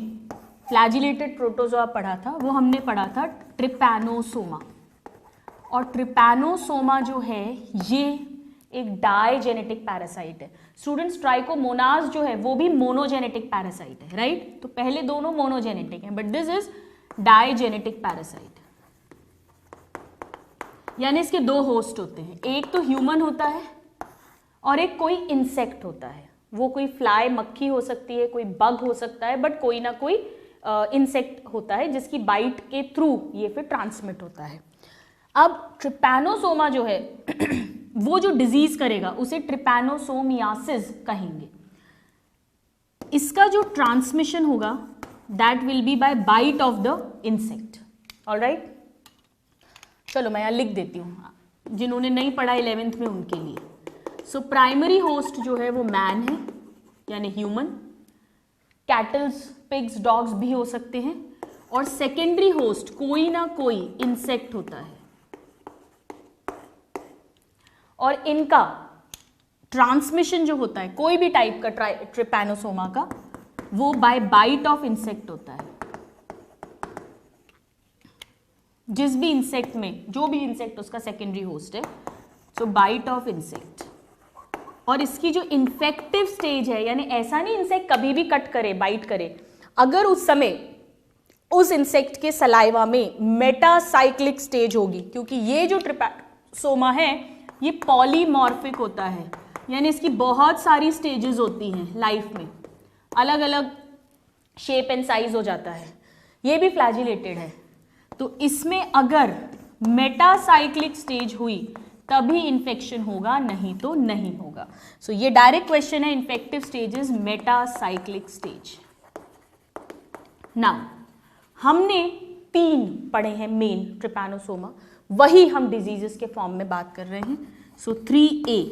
फ्लैजिलेटेड प्रोटोजोआ पढ़ा था वो हमने पढ़ा था ट्रिपैनोसोमा. और ट्रिपैनोसोमा जो है ये एक डाइजेनेटिक पैरासाइट है. स्टूडेंट्स ट्राइकोमोनास जो है वो भी मोनोजेनेटिक पैरासाइट है, राइट? तो पहले दोनों मोनोजेनेटिक हैं, but this is digenetic parasite. यानी इसके दो होस्ट होते हैं, एक तो ह्यूमन होता है और एक कोई इंसेक्ट होता है. वो कोई फ्लाई, मक्खी हो सकती है, कोई बग हो सकता है, बट कोई ना कोई इंसेक्ट होता है जिसकी बाइट के थ्रू ये फिर ट्रांसमिट होता है. अब ट्रिपैनोसोमा जो है वो जो डिजीज करेगा उसे ट्रिपैनोसोमियासिस कहेंगे. इसका जो ट्रांसमिशन होगा that will be by bite of the insect. Alright? चलो मैं यहाँ लिख देती हूँ, जिन्होंने नहीं पढ़ा 11th में उनके लिए. सो प्राइमरी होस्ट जो है वो मैन है, यानी ह्यूमन. कैटल्स, पिग्स, डॉग्स भी हो सकते हैं. और सेकेंडरी होस्ट कोई ना कोई इंसेक्ट होता है. और इनका ट्रांसमिशन जो होता है कोई भी टाइप का ट्रिपैनोसोमा का, वो बाय बाइट ऑफ इंसेक्ट होता है. जिस भी इंसेक्ट में, जो भी इंसेक्ट उसका सेकेंडरी होस्ट है, सो बाइट ऑफ इंसेक्ट. और इसकी जो इन्फेक्टिव स्टेज है, यानी ऐसा नहीं इंसेक्ट कभी भी कट करे, बाइट करे, अगर उस समय उस इंसेक्ट के सलाइवा में मेटासाइक्लिक स्टेज होगी, क्योंकि ये जो ट्रिपैनोसोमा है ये पॉलीमॉर्फिक होता है, यानी इसकी बहुत सारी स्टेजेस होती हैं लाइफ में, अलग अलग शेप एंड साइज हो जाता है. ये भी फ्लैजिलेटेड है. तो इसमें अगर मेटासाइक्लिक स्टेज हुई तभी इन्फेक्शन होगा, नहीं तो नहीं होगा. सो ये डायरेक्ट क्वेश्चन है. Infective stage is metacyclic stage. Now हमने 3 पढ़े हैं मेन ट्रिपैनोसोमा, वही हम डिजीजेस के फॉर्म में बात कर रहे हैं. सो 3A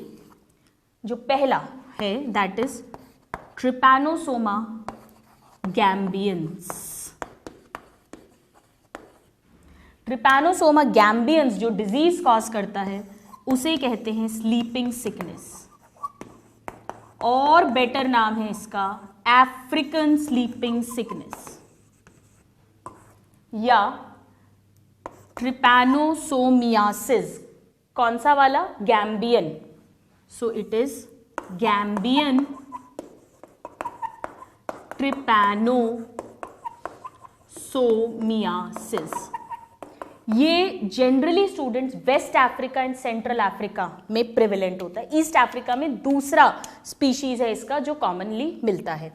जो पहला है that is Trypanosoma gambiense. Trypanosoma gambiense जो डिजीज कॉज करता है उसे कहते हैं स्लीपिंग सिकनेस, और बेटर नाम है इसका अफ्रीकन स्लीपिंग सिकनेस या ट्रिपैनोसोमियासिस। कौन सा वाला? Gambian. So it is Gambian trypanosomiasis. ये generally students West Africa and central Africa में प्रिवेलेंट होता है। ईस्ट अफ्रीका में दूसरा स्पीशीज है इसका जो कॉमनली मिलता है।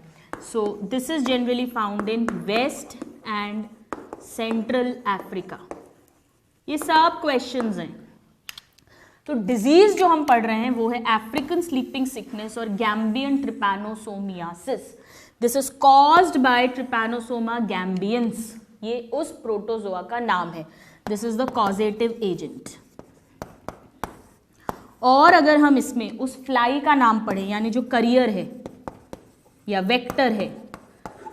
So this is generally found in west and central Africa. ये सब क्वेश्चंस हैं। तो डिजीज जो हम पढ़ रहे हैं वो है अफ्रीकन स्लीपिंग सिकनेस और Gambian trypanosomiasis. This is caused by Trypanosoma gambiense. ये उस प्रोटोजोआ का नाम है। This is the causative agent. और अगर हम इसमें उस फ्लाई का नाम पढ़ें, यानी जो करियर है या वेक्टर है,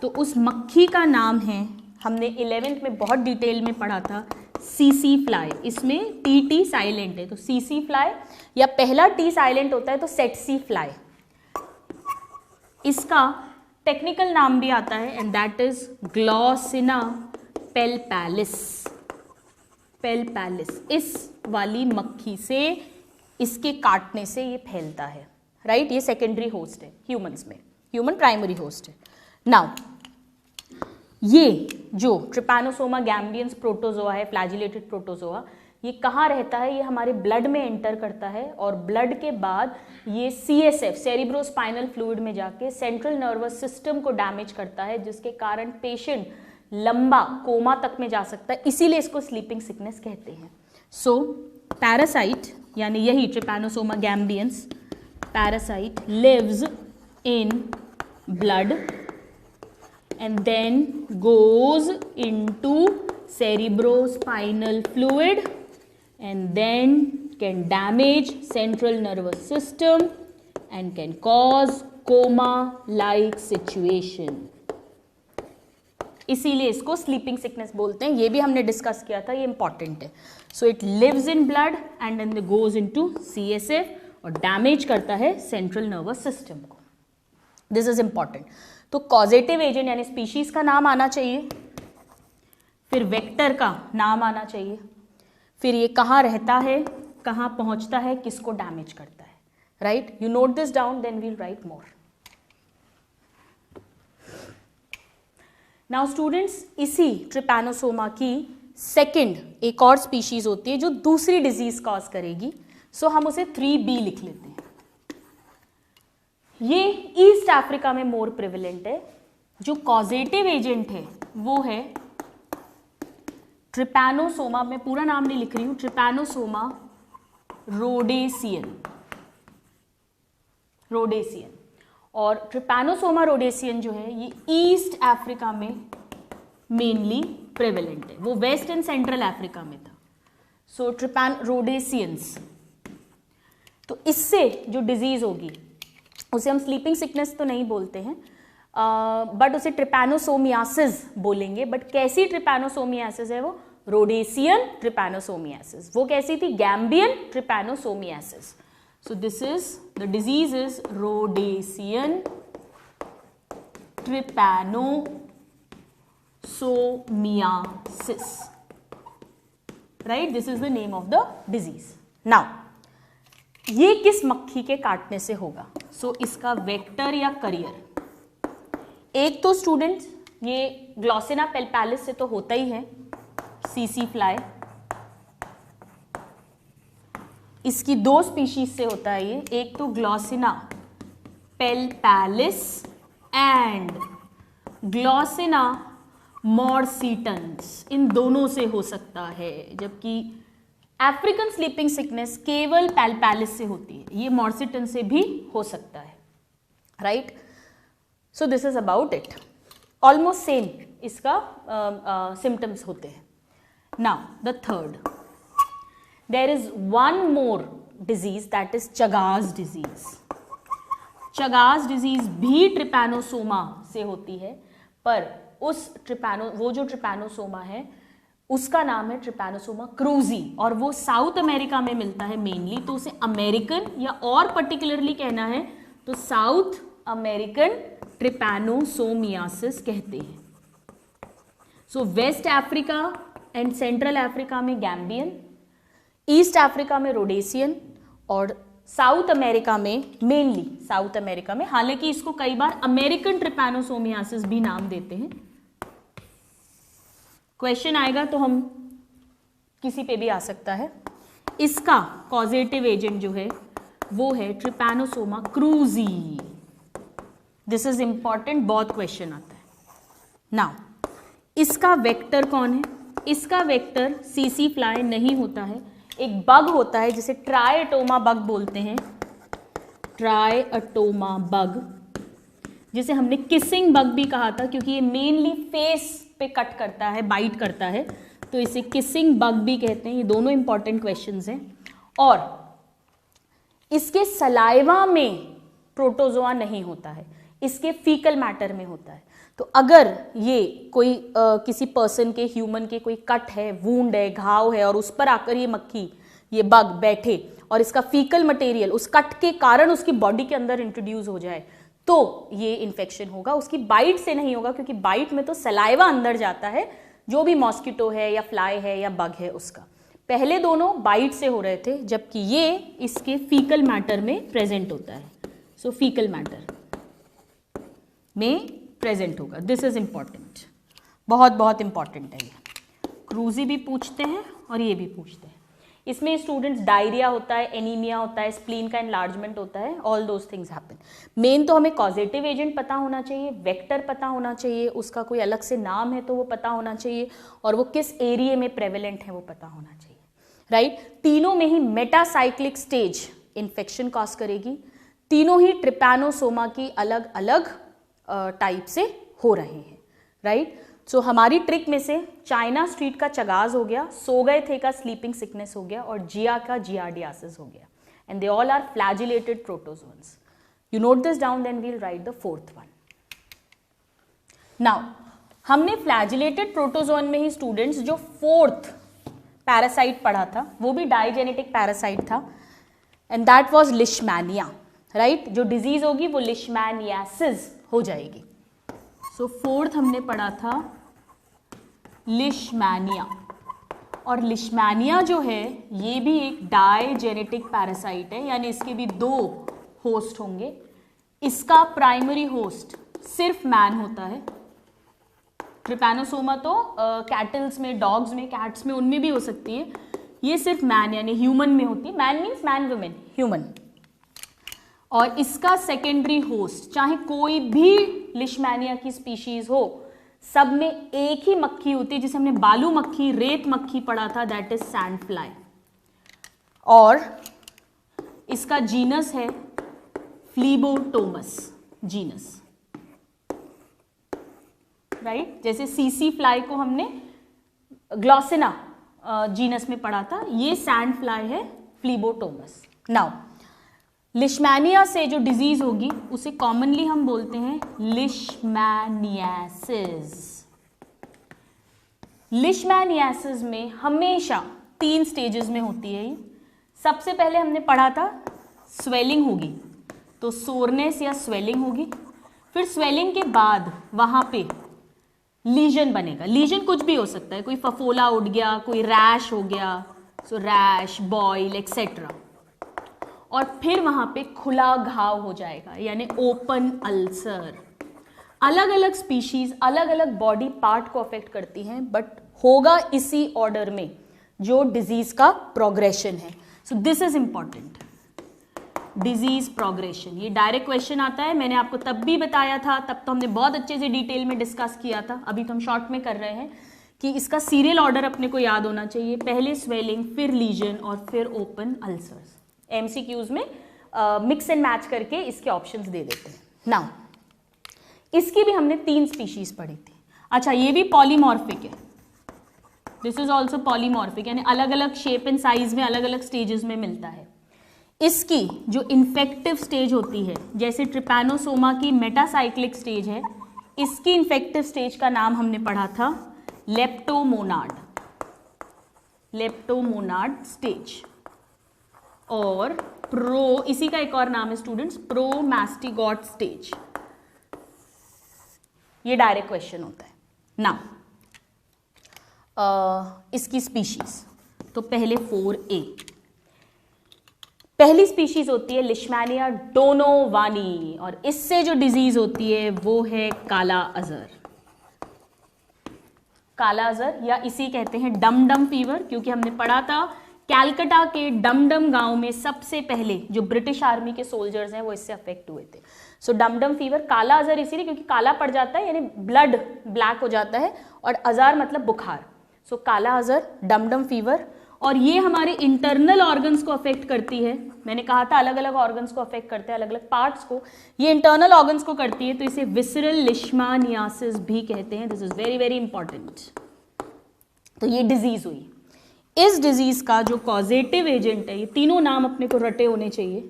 तो उस मक्खी का नाम है, हमने 11th में बहुत डिटेल में पढ़ा था, सीसी फ्लाई। इसमें टी साइलेंट है तो सीसी फ्लाई, या पहला टी साइलेंट होता है तो सेटसी फ्लाई। इसका टेक्निकल नाम भी आता है एंड दैट इज ग्लॉसिना पेलपैलिस। पेलपैलिस इस वाली मक्खी से, इसके काटने से ये फैलता है, राइट। ये सेकेंडरी होस्ट है ह्यूमंस में, ह्यूमन प्राइमरी होस्ट है। नाउ ये जो ट्रिपैनोसोमा गैम्बियंस प्रोटोजोआ है, फ्लैजिलेटेड प्रोटोजोआ, ये कहाँ रहता है? ये हमारे ब्लड में एंटर करता है और ब्लड के बाद ये CSF सेरिब्रोस्पाइनल फ्लूइड में जाके सेंट्रल नर्वस सिस्टम को डैमेज करता है, जिसके कारण पेशेंट लंबा कोमा तक में जा सकता है। इसीलिए इसको स्लीपिंग सिकनेस कहते हैं। सो पैरासाइट यानी यही trypanosoma gambiense parasite lives in blood and then goes into cerebrospinal fluid and then can damage central nervous system and can cause coma like situation। इसीलिए इसको स्लीपिंग सिकनेस बोलते हैं। ये भी हमने डिस्कस किया था, ये इंपॉर्टेंट है। So it lives in blood and then goes into CSF और डैमेज करता है सेंट्रल नर्वस सिस्टम को। This is important. तो कॉजेटिव एजेंट यानी स्पीशीज का नाम आना चाहिए, फिर वेक्टर का नाम आना चाहिए, फिर ये कहाँ रहता है, कहाँ पहुंचता है, किसको डैमेज करता है, right. You note this down then we'll write more. Now students, इसी ट्रिपैनोसोमा की सेकंड एक और स्पीशीज होती है जो दूसरी डिजीज कॉज करेगी। सो हम उसे 3B लिख लेते हैं। ये ईस्ट अफ्रीका में मोर प्रिवेलेंट है। जो कॉजेटिव एजेंट है वो है ट्रिपैनोसोमा, मैं पूरा नाम नहीं लिख रही हूं, ट्रिपैनोसोमा रोडेसियन। रोडेसियन और ट्रिपैनोसोमा रोडेसियन जो है ये ईस्ट अफ्रीका में मेनली प्रिवेलेंट है। वो वेस्ट एंड सेंट्रल अफ्रीका में था। सो रोडेसियंस, तो इससे जो डिजीज होगी उसे हम स्लीपिंग सिकनेस तो नहीं बोलते हैं, बट उसे ट्रिपैनोसोमियासिस बोलेंगे। बट कैसी ट्रिपैनोसोमियासिस है वो? Rhodesian trypanosomiasis. वो कैसी थी? Gambian trypanosomiasis. So this is the disease is Rhodesian trypanosomiasis, right. This is the name of the disease. Now ये किस मक्खी के काटने से होगा? सो इसका वेक्टर या करियर, एक तो स्टूडेंट्स ये ग्लॉसिना पेलपैलिस से तो होता ही है, सीसी फ्लाई। इसकी दो स्पीशीज से होता है ये, एक तो ग्लॉसिना पेलपैलिस एंड ग्लॉसिना मॉर्सिटन्स, इन दोनों से हो सकता है। जबकि अफ्रीकन स्लीपिंग सिकनेस केवल पेलपैलिस से होती है, ये मॉर्सिटन से भी हो सकता है, right. So this is about it. Almost same इसका सिम्टम्स होते हैं। Now the third, there is one more disease that is Chagas disease. Chagas disease भी ट्रिपैनोसोमा से होती है, पर वो जो ट्रिपैनोसोमा है उसका नाम है ट्रिपैनोसोमा क्रूजी, और वो साउथ अमेरिका में मिलता है मेनली, तो उसे अमेरिकन या और पर्टिकुलरली कहना है तो साउथ अमेरिकन ट्रिपैनोसोमियासिस कहते हैं। So West Africa and central Africa में गैम्बियन, ईस्ट अफ्रीका में रोडेशियन, और साउथ अमेरिका में, मेनली साउथ अमेरिका में, हालांकि इसको कई बार अमेरिकन ट्रिपैनोसोमियासिस भी नाम देते हैं। क्वेश्चन आएगा तो हम किसी पे भी आ सकता है। इसका कॉजेटिव एजेंट जो है वो है Trypanosoma cruzi. This is important, बहुत क्वेश्चन आता है। नाउ इसका वेक्टर कौन है? इसका वेक्टर सीसी फ्लाई नहीं होता है, एक बग होता है जिसे ट्राइटोमा बग बोलते हैं, ट्राइटोमा बग, जिसे हमने किसिंग बग भी कहा था क्योंकि ये मेनली फेस पे कट करता है, बाइट करता है, तो इसे किसिंग बग भी कहते हैं। ये दोनों इंपॉर्टेंट क्वेश्चंस हैं। और इसके सलाइवा में प्रोटोजोआ नहीं होता है, इसके फीकल मैटर में होता है। तो अगर ये कोई किसी पर्सन के, ह्यूमन के कोई कट है, वूंड है, घाव है, और उस पर आकर ये मक्खी, ये बग बैठे और इसका फीकल मटेरियल उस कट के कारण उसकी बॉडी के अंदर इंट्रोड्यूस हो जाए, तो ये इन्फेक्शन होगा। उसकी बाइट से नहीं होगा, क्योंकि बाइट में तो सलाइवा अंदर जाता है, जो भी मॉस्किटो है या फ्लाई है या बग है उसका। पहले दोनों बाइट से हो रहे थे, जबकि ये इसके फीकल मैटर में प्रेजेंट होता है। सो फीकल मैटर में प्रेजेंट होगा। दिस इज इंपॉर्टेंट, बहुत बहुत इंपॉर्टेंट है ये। क्रूजी भी पूछते हैं और ये भी पूछते हैं। इसमें स्टूडेंट्स डायरिया होता है, एनीमिया होता है, स्प्लीन का एनलार्जमेंट होता है, all those things happen. Main तो हमें कॉजेटिव एजेंट पता होना चाहिए, वेक्टर पता होना चाहिए, उसका कोई अलग से नाम है तो वो पता होना चाहिए, और वो किस एरिया में प्रेवेलेंट है वो पता होना चाहिए, राइट? तीनों में ही मेटासाइक्लिक स्टेज इन्फेक्शन कॉज करेगी। तीनों ही ट्रिपैनोसोमा की अलग अलग टाइप से हो रहे हैं, राइट? सो हमारी ट्रिक में से चाइना स्ट्रीट का चगाज हो गया, सो गए थे का स्लीपिंग सिकनेस हो गया, और जिया का जियार्डियासिस हो गया, and they all are flagellated protozoans. You note this down, then we'll write the fourth one. Now हमने फ्लैजिलेटेड प्रोटोजोन में ही स्टूडेंट्स जो फोर्थ पैरासाइट पढ़ा था वो भी डाइजेनेटिक पैरासाइट था, and that was leishmania, right? जो डिजीज होगी वो लिशमैनियासिस हो जाएगी। सो फोर्थ हमने पढ़ा था लिशमैनिया, और लिशमैनिया जो है ये भी एक डाइजेनेटिक पैरासाइट है, यानी इसके भी दो होस्ट होंगे। इसका प्राइमरी होस्ट सिर्फ मैन होता है। ट्रिपैनोसोमा तो कैटल्स में, डॉग्स में, कैट्स में, उनमें भी हो सकती है, ये सिर्फ मैन यानी ह्यूमन में होती है। Man means man women, human. और इसका सेकेंडरी होस्ट, चाहे कोई भी लिशमैनिया की स्पीशीज हो, सब में एक ही मक्खी होती है, जिसे हमने बालू मक्खी, रेत मक्खी पढ़ा था, दैट इज सैंड फ्लाई। और इसका जीनस है फ्लीबोटोमस जीनस, राइट? जैसे सीसी फ्लाई को हमने ग्लॉसिना जीनस में पढ़ा था, ये सैंड फ्लाई है फ्लीबोटोमस। नाउ लिशमैनिया से जो डिजीज होगी उसे कॉमनली हम बोलते हैं लिशमैनियासिस। लिशमैनियासिस में हमेशा 3 स्टेजेस में होती है ये। सबसे पहले हमने पढ़ा था स्वेलिंग होगी, तो सोरनेस या स्वेलिंग होगी। फिर स्वेलिंग के बाद वहां पे लीजन बनेगा। लीजन कुछ भी हो सकता है, कोई फफोला उठ गया, कोई रैश हो गया, सो रैश, बॉयल एक्सेट्रा। और फिर वहां पे खुला घाव हो जाएगा, यानी ओपन अल्सर। अलग अलग स्पीशीज अलग अलग बॉडी पार्ट को अफेक्ट करती हैं, बट होगा इसी ऑर्डर में जो डिजीज का प्रोग्रेशन है। So this is important, disease progression. ये डायरेक्ट क्वेश्चन आता है, मैंने आपको तब भी बताया था, तब तो हमने बहुत अच्छे से डिटेल में डिस्कस किया था, अभी तो हम शॉर्ट में कर रहे हैं कि इसका सीरियल ऑर्डर अपने को याद होना चाहिए। पहले स्वेलिंग, फिर लीजन और फिर ओपन अल्सर्स। एमसीक्यूज में मिक्स एंड मैच करके इसके ऑप्शंस दे देते हैं। नाउ इसकी भी हमने 3 स्पीशीज पढ़ी थी। अच्छा, ये भी पॉलीमॉर्फिक है, दिस इज ऑल्सो पॉलीमॉर्फिक, यानी अलग अलग शेप एंड साइज में अलग अलग स्टेजेस में मिलता है। इसकी जो इन्फेक्टिव स्टेज होती है, जैसे ट्रिपैनोसोमा की मेटासाइक्लिक स्टेज है, इसकी इन्फेक्टिव स्टेज का नाम हमने पढ़ा था लेप्टोमोनाड। लेप्टोमोनाड स्टेज, और इसी का एक और नाम है स्टूडेंट्स, प्रोमास्टिगॉट स्टेज। ये डायरेक्ट क्वेश्चन होता है ना। इसकी स्पीशीज तो पहले 4A, पहली स्पीशीज होती है लिशमैनिया डोनोवानी, और इससे जो डिजीज होती है वो है काला अजहर। काला अजहर, या इसी कहते हैं डम डम फीवर, क्योंकि हमने पढ़ा था कैलकाटा के डम डम गांव में सबसे पहले जो ब्रिटिश आर्मी के सोल्जर्स हैं वो इससे अफेक्ट हुए थे। सो डम डम फीवर, काला अजहर इसीलिए क्योंकि काला पड़ जाता है, यानी ब्लड ब्लैक हो जाता है, और अजहर मतलब बुखार। सो काला अजहर, डम डम फीवर, और ये हमारे इंटरनल ऑर्गन्स को अफेक्ट करती है। मैंने कहा था अलग अलग ऑर्गन्स को अफेक्ट करते हैं, अलग अलग पार्ट्स को, ये इंटरनल ऑर्गन्स को करती है, तो इसे विसरल लिशमानियासिस भी कहते हैं। This is very very important. तो ये डिजीज हुई। इस डिजीज का जो कॉजेटिव एजेंट है, ये तीनों नाम अपने को रटे होने चाहिए।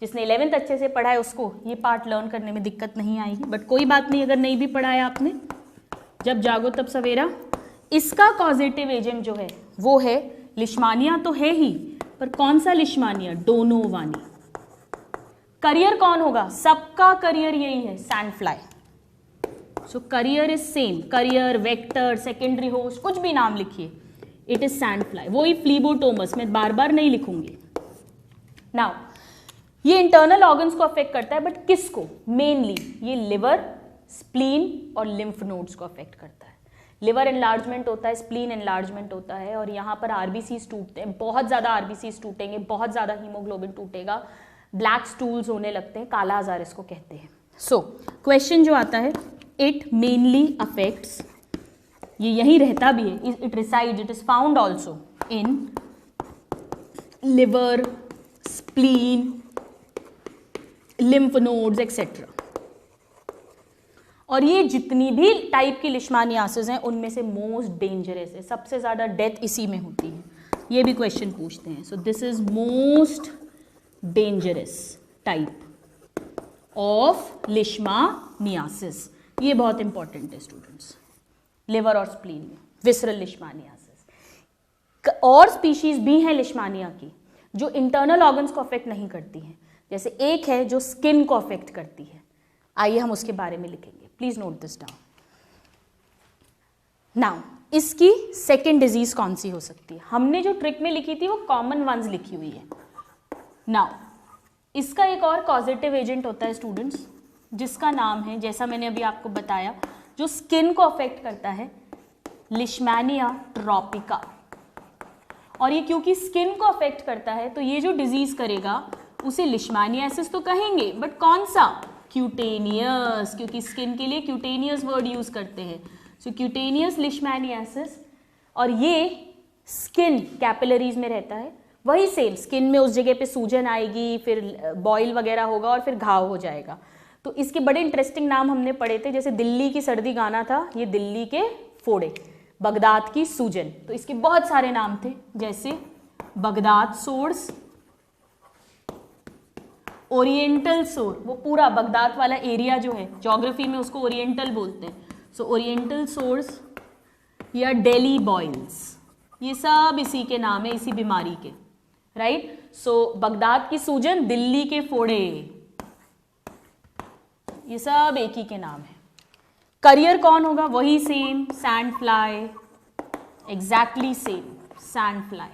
जिसने 11th अच्छे से पढ़ा है उसको ये पार्ट लर्न करने में दिक्कत नहीं आएगी, बट कोई बात नहीं अगर नहीं भी पढ़ा है आपने, जब जागो तब सवेरा। इसका कॉजेटिव एजेंट जो है वो है लिशमानिया, तो है ही, पर कौन सा लिशमानिया? डोनोवानी। करियर कौन होगा? सबका करियर यही है, sand fly. So career is same, career, vector, secondary host, कुछ भी नाम लिखिए, इट इज सैंड फ्लाई। वही फ्लीबोटोमस, मैं बार बार नहीं लिखूंगी। नाउ ये इंटरनल ऑर्गन्स को अफेक्ट करता है, बट किसको? मेनली ये लिवर, स्प्लीन और लिम्फ नोड्स को अफेक्ट करता है। लिवर एनलार्जमेंट होता है, स्प्लीन एनलार्जमेंट होता है, और यहाँ पर आरबीसीज टूटते हैं, बहुत ज़्यादा आरबीसीज टूटेंगे, बहुत ज़्यादा हीमोग्लोबिन टूटेगा, ब्लैक स्टूल्स होने लगते हैं, काला अजहर इसको कहते हैं। सो क्वेश्चन जो आता है, इट मेनली अफेक्ट्स, ये यही रहता भी है, it resides, it is found also in liver, spleen, lymph nodes etcetera. और ये जितनी भी टाइप की लिशमानियासिस हैं उनमें से मोस्ट डेंजरस है, सबसे ज़्यादा डेथ इसी में होती है। ये भी क्वेश्चन पूछते हैं। So this is most dangerous type of leishmaniasis. ये बहुत इंपॉर्टेंट है स्टूडेंट्स, लिवर और स्प्लीन में विसरल लिशमानियासिस। और स्पीशीज भी हैं लिशमानिया की जो इंटरनल ऑर्गन्स को अफेक्ट नहीं करती हैं, जैसे एक है जो स्किन को अफेक्ट करती है। आइए हम उसके बारे में लिखेंगे, please note this down. Now इसकी सेकेंड डिजीज कौन सी हो सकती है? हमने जो ट्रिक में लिखी थी वो कॉमन वंस लिखी हुई है। नाउ इसका एक और कॉजेटिव एजेंट होता है स्टूडेंट्स, जिसका नाम है, जैसा मैंने अभी आपको बताया, जो स्किन को अफेक्ट करता है, लिशमैनिया ट्रॉपिका। और ये क्योंकि स्किन को अफेक्ट करता है तो ये जो डिजीज करेगा उसे लिशमानियासिस तो कहेंगे, बट कौन सा? क्यूटेनियस, क्योंकि स्किन के लिए क्यूटेनियस वर्ड यूज करते हैं। सो क्यूटेनियस लिशमैनियासिस, और ये स्किन कैपिलरीज में रहता है, वही सेम स्किन में उस जगह पे सूजन आएगी, फिर बॉयल वगैरह होगा और फिर घाव हो जाएगा। तो इसके बड़े इंटरेस्टिंग नाम हमने पढ़े थे, जैसे दिल्ली की सर्दी गाना था, ये दिल्ली के फोड़े, बगदाद की सूजन, तो इसके बहुत सारे नाम थे, जैसे बगदाद सोर्स, ओरिएंटल सोर, वो पूरा बगदाद वाला एरिया जो है ज्योग्राफी में उसको ओरिएंटल बोलते हैं। सो ओरिएंटल सोर्स या दिल्ली बॉयल्स, ये सब इसी के नाम है, इसी बीमारी के, राइट। सो बगदाद की सूजन, दिल्ली के फोड़े, ये सब एक ही के नाम है। करियर कौन होगा? वही same, sand fly, exactly same, sand fly.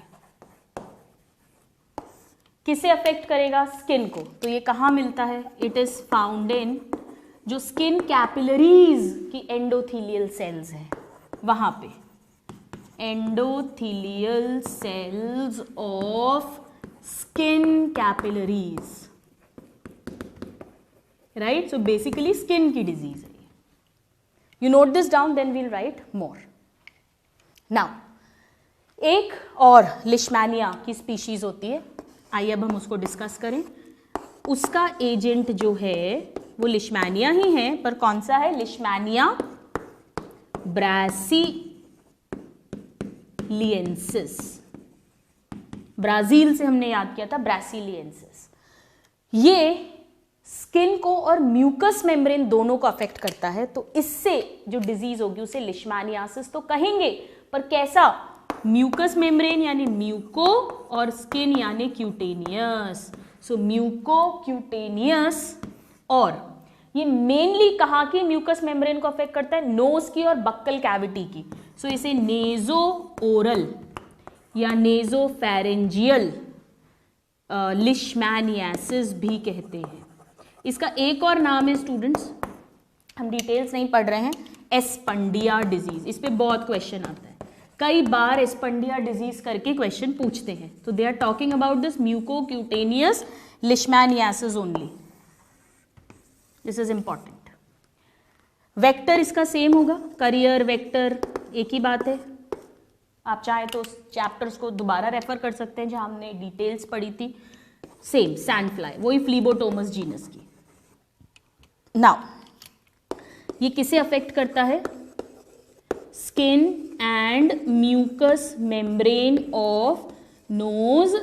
किसे अफेक्ट करेगा? स्किन को। तो ये कहाँ मिलता है? इट इज फाउंड इन जो स्किन कैपिलरीज की एंडोथीलियल सेल्स है, वहां पे endothelial cells of skin capillaries, right. So basically skin की डिजीज है। You note this down, then we'll write more. Now एक और लिशमैनिया की स्पीशीज होती है, आइए अब हम उसको डिस्कस करें। उसका एजेंट जो है वो लिशमैनिया ही है, पर कौन सा है? Leishmania brasiliensis. ब्राजील से हमने याद किया था, ब्रासिलियंसिस। ये स्किन को और म्यूकस मेम्ब्रेन दोनों को अफेक्ट करता है, तो इससे जो डिजीज होगी उसे लिशमैनियासिस तो कहेंगे, पर कैसा? म्यूकस मेम्ब्रेन यानी म्यूको और स्किन यानी क्यूटेनियस। सो म्यूको क्यूटेनियस, और ये मेनली कहाँ की म्यूकस मेम्ब्रेन को अफेक्ट करता है? नोज की और बक्कल कैविटी की। सो इसे नेजो ओरल या नेजो फेरेंजियल लिशमैनियासिस भी कहते हैं। इसका एक और नाम है स्टूडेंट्स, हम डिटेल्स नहीं पढ़ रहे हैं, एस्पंडिया डिजीज। इस पे बहुत क्वेश्चन आता है, कई बार एस्पंडिया डिजीज करके क्वेश्चन पूछते हैं। तो they are talking about this mucocutaneous leishmaniasis only, this is important. Vector इसका सेम होगा, करियर वेक्टर एक ही बात है। आप चाहें तो चैप्टर्स को दोबारा रेफर कर सकते हैं जहां हमने डिटेल्स पढ़ी थी। सेम सैंड फ्लाई, वही फ्लीबोटोमस जीनस की। नाउ ये किसे अफेक्ट करता है? Skin and mucous membrane of nose,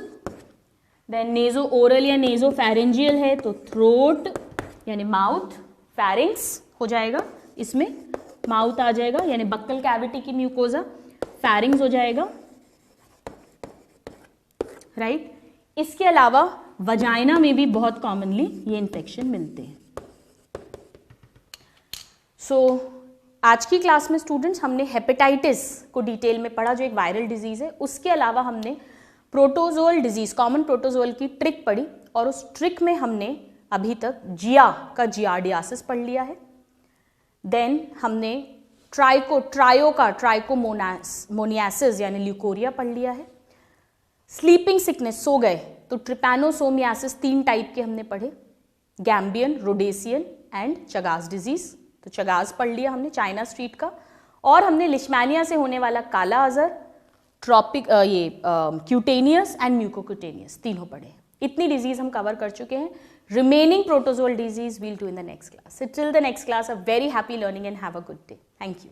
then naso oral या नेजो फेरेंजियल है तो थ्रोट यानी माउथ, फेरिंग्स हो जाएगा, इसमें माउथ आ जाएगा यानी बक्कल कैविटी की म्यूकोजा, फेरिंग्स हो जाएगा, राइट। इसके अलावा वजाइना में भी बहुत कॉमनली ये इन्फेक्शन मिलते हैं। सो आज की क्लास में स्टूडेंट्स हमने हेपेटाइटिस को डिटेल में पढ़ा जो एक वायरल डिजीज है। उसके अलावा हमने प्रोटोजोअल डिजीज, कॉमन प्रोटोजोअल की ट्रिक पढ़ी, और उस ट्रिक में हमने अभी तक जिया का जियार्डियासिस पढ़ लिया है। देन हमने ट्राइकोमोनियासिस यानी ल्यूकोरिया पढ़ लिया है। स्लीपिंग सिकनेस, सो गए, तो ट्रिपैनोसोमियासिस 3 टाइप के हमने पढ़े, गैम्बियन, रोडेसियन एंड चगास डिजीज। तो चगास पढ़ लिया हमने, चाइना स्ट्रीट का। और हमने लिशमैनिया से होने वाला काला अजर, ट्रॉपिक क्यूटेनियस एंड म्यूकोक्यूटेनियस, तीनों पढ़े। इतनी डिजीज हम कवर कर चुके हैं। Remaining protozoal disease we'll do in the next class. So till the next class, a very happy learning and have a good day. Thank you.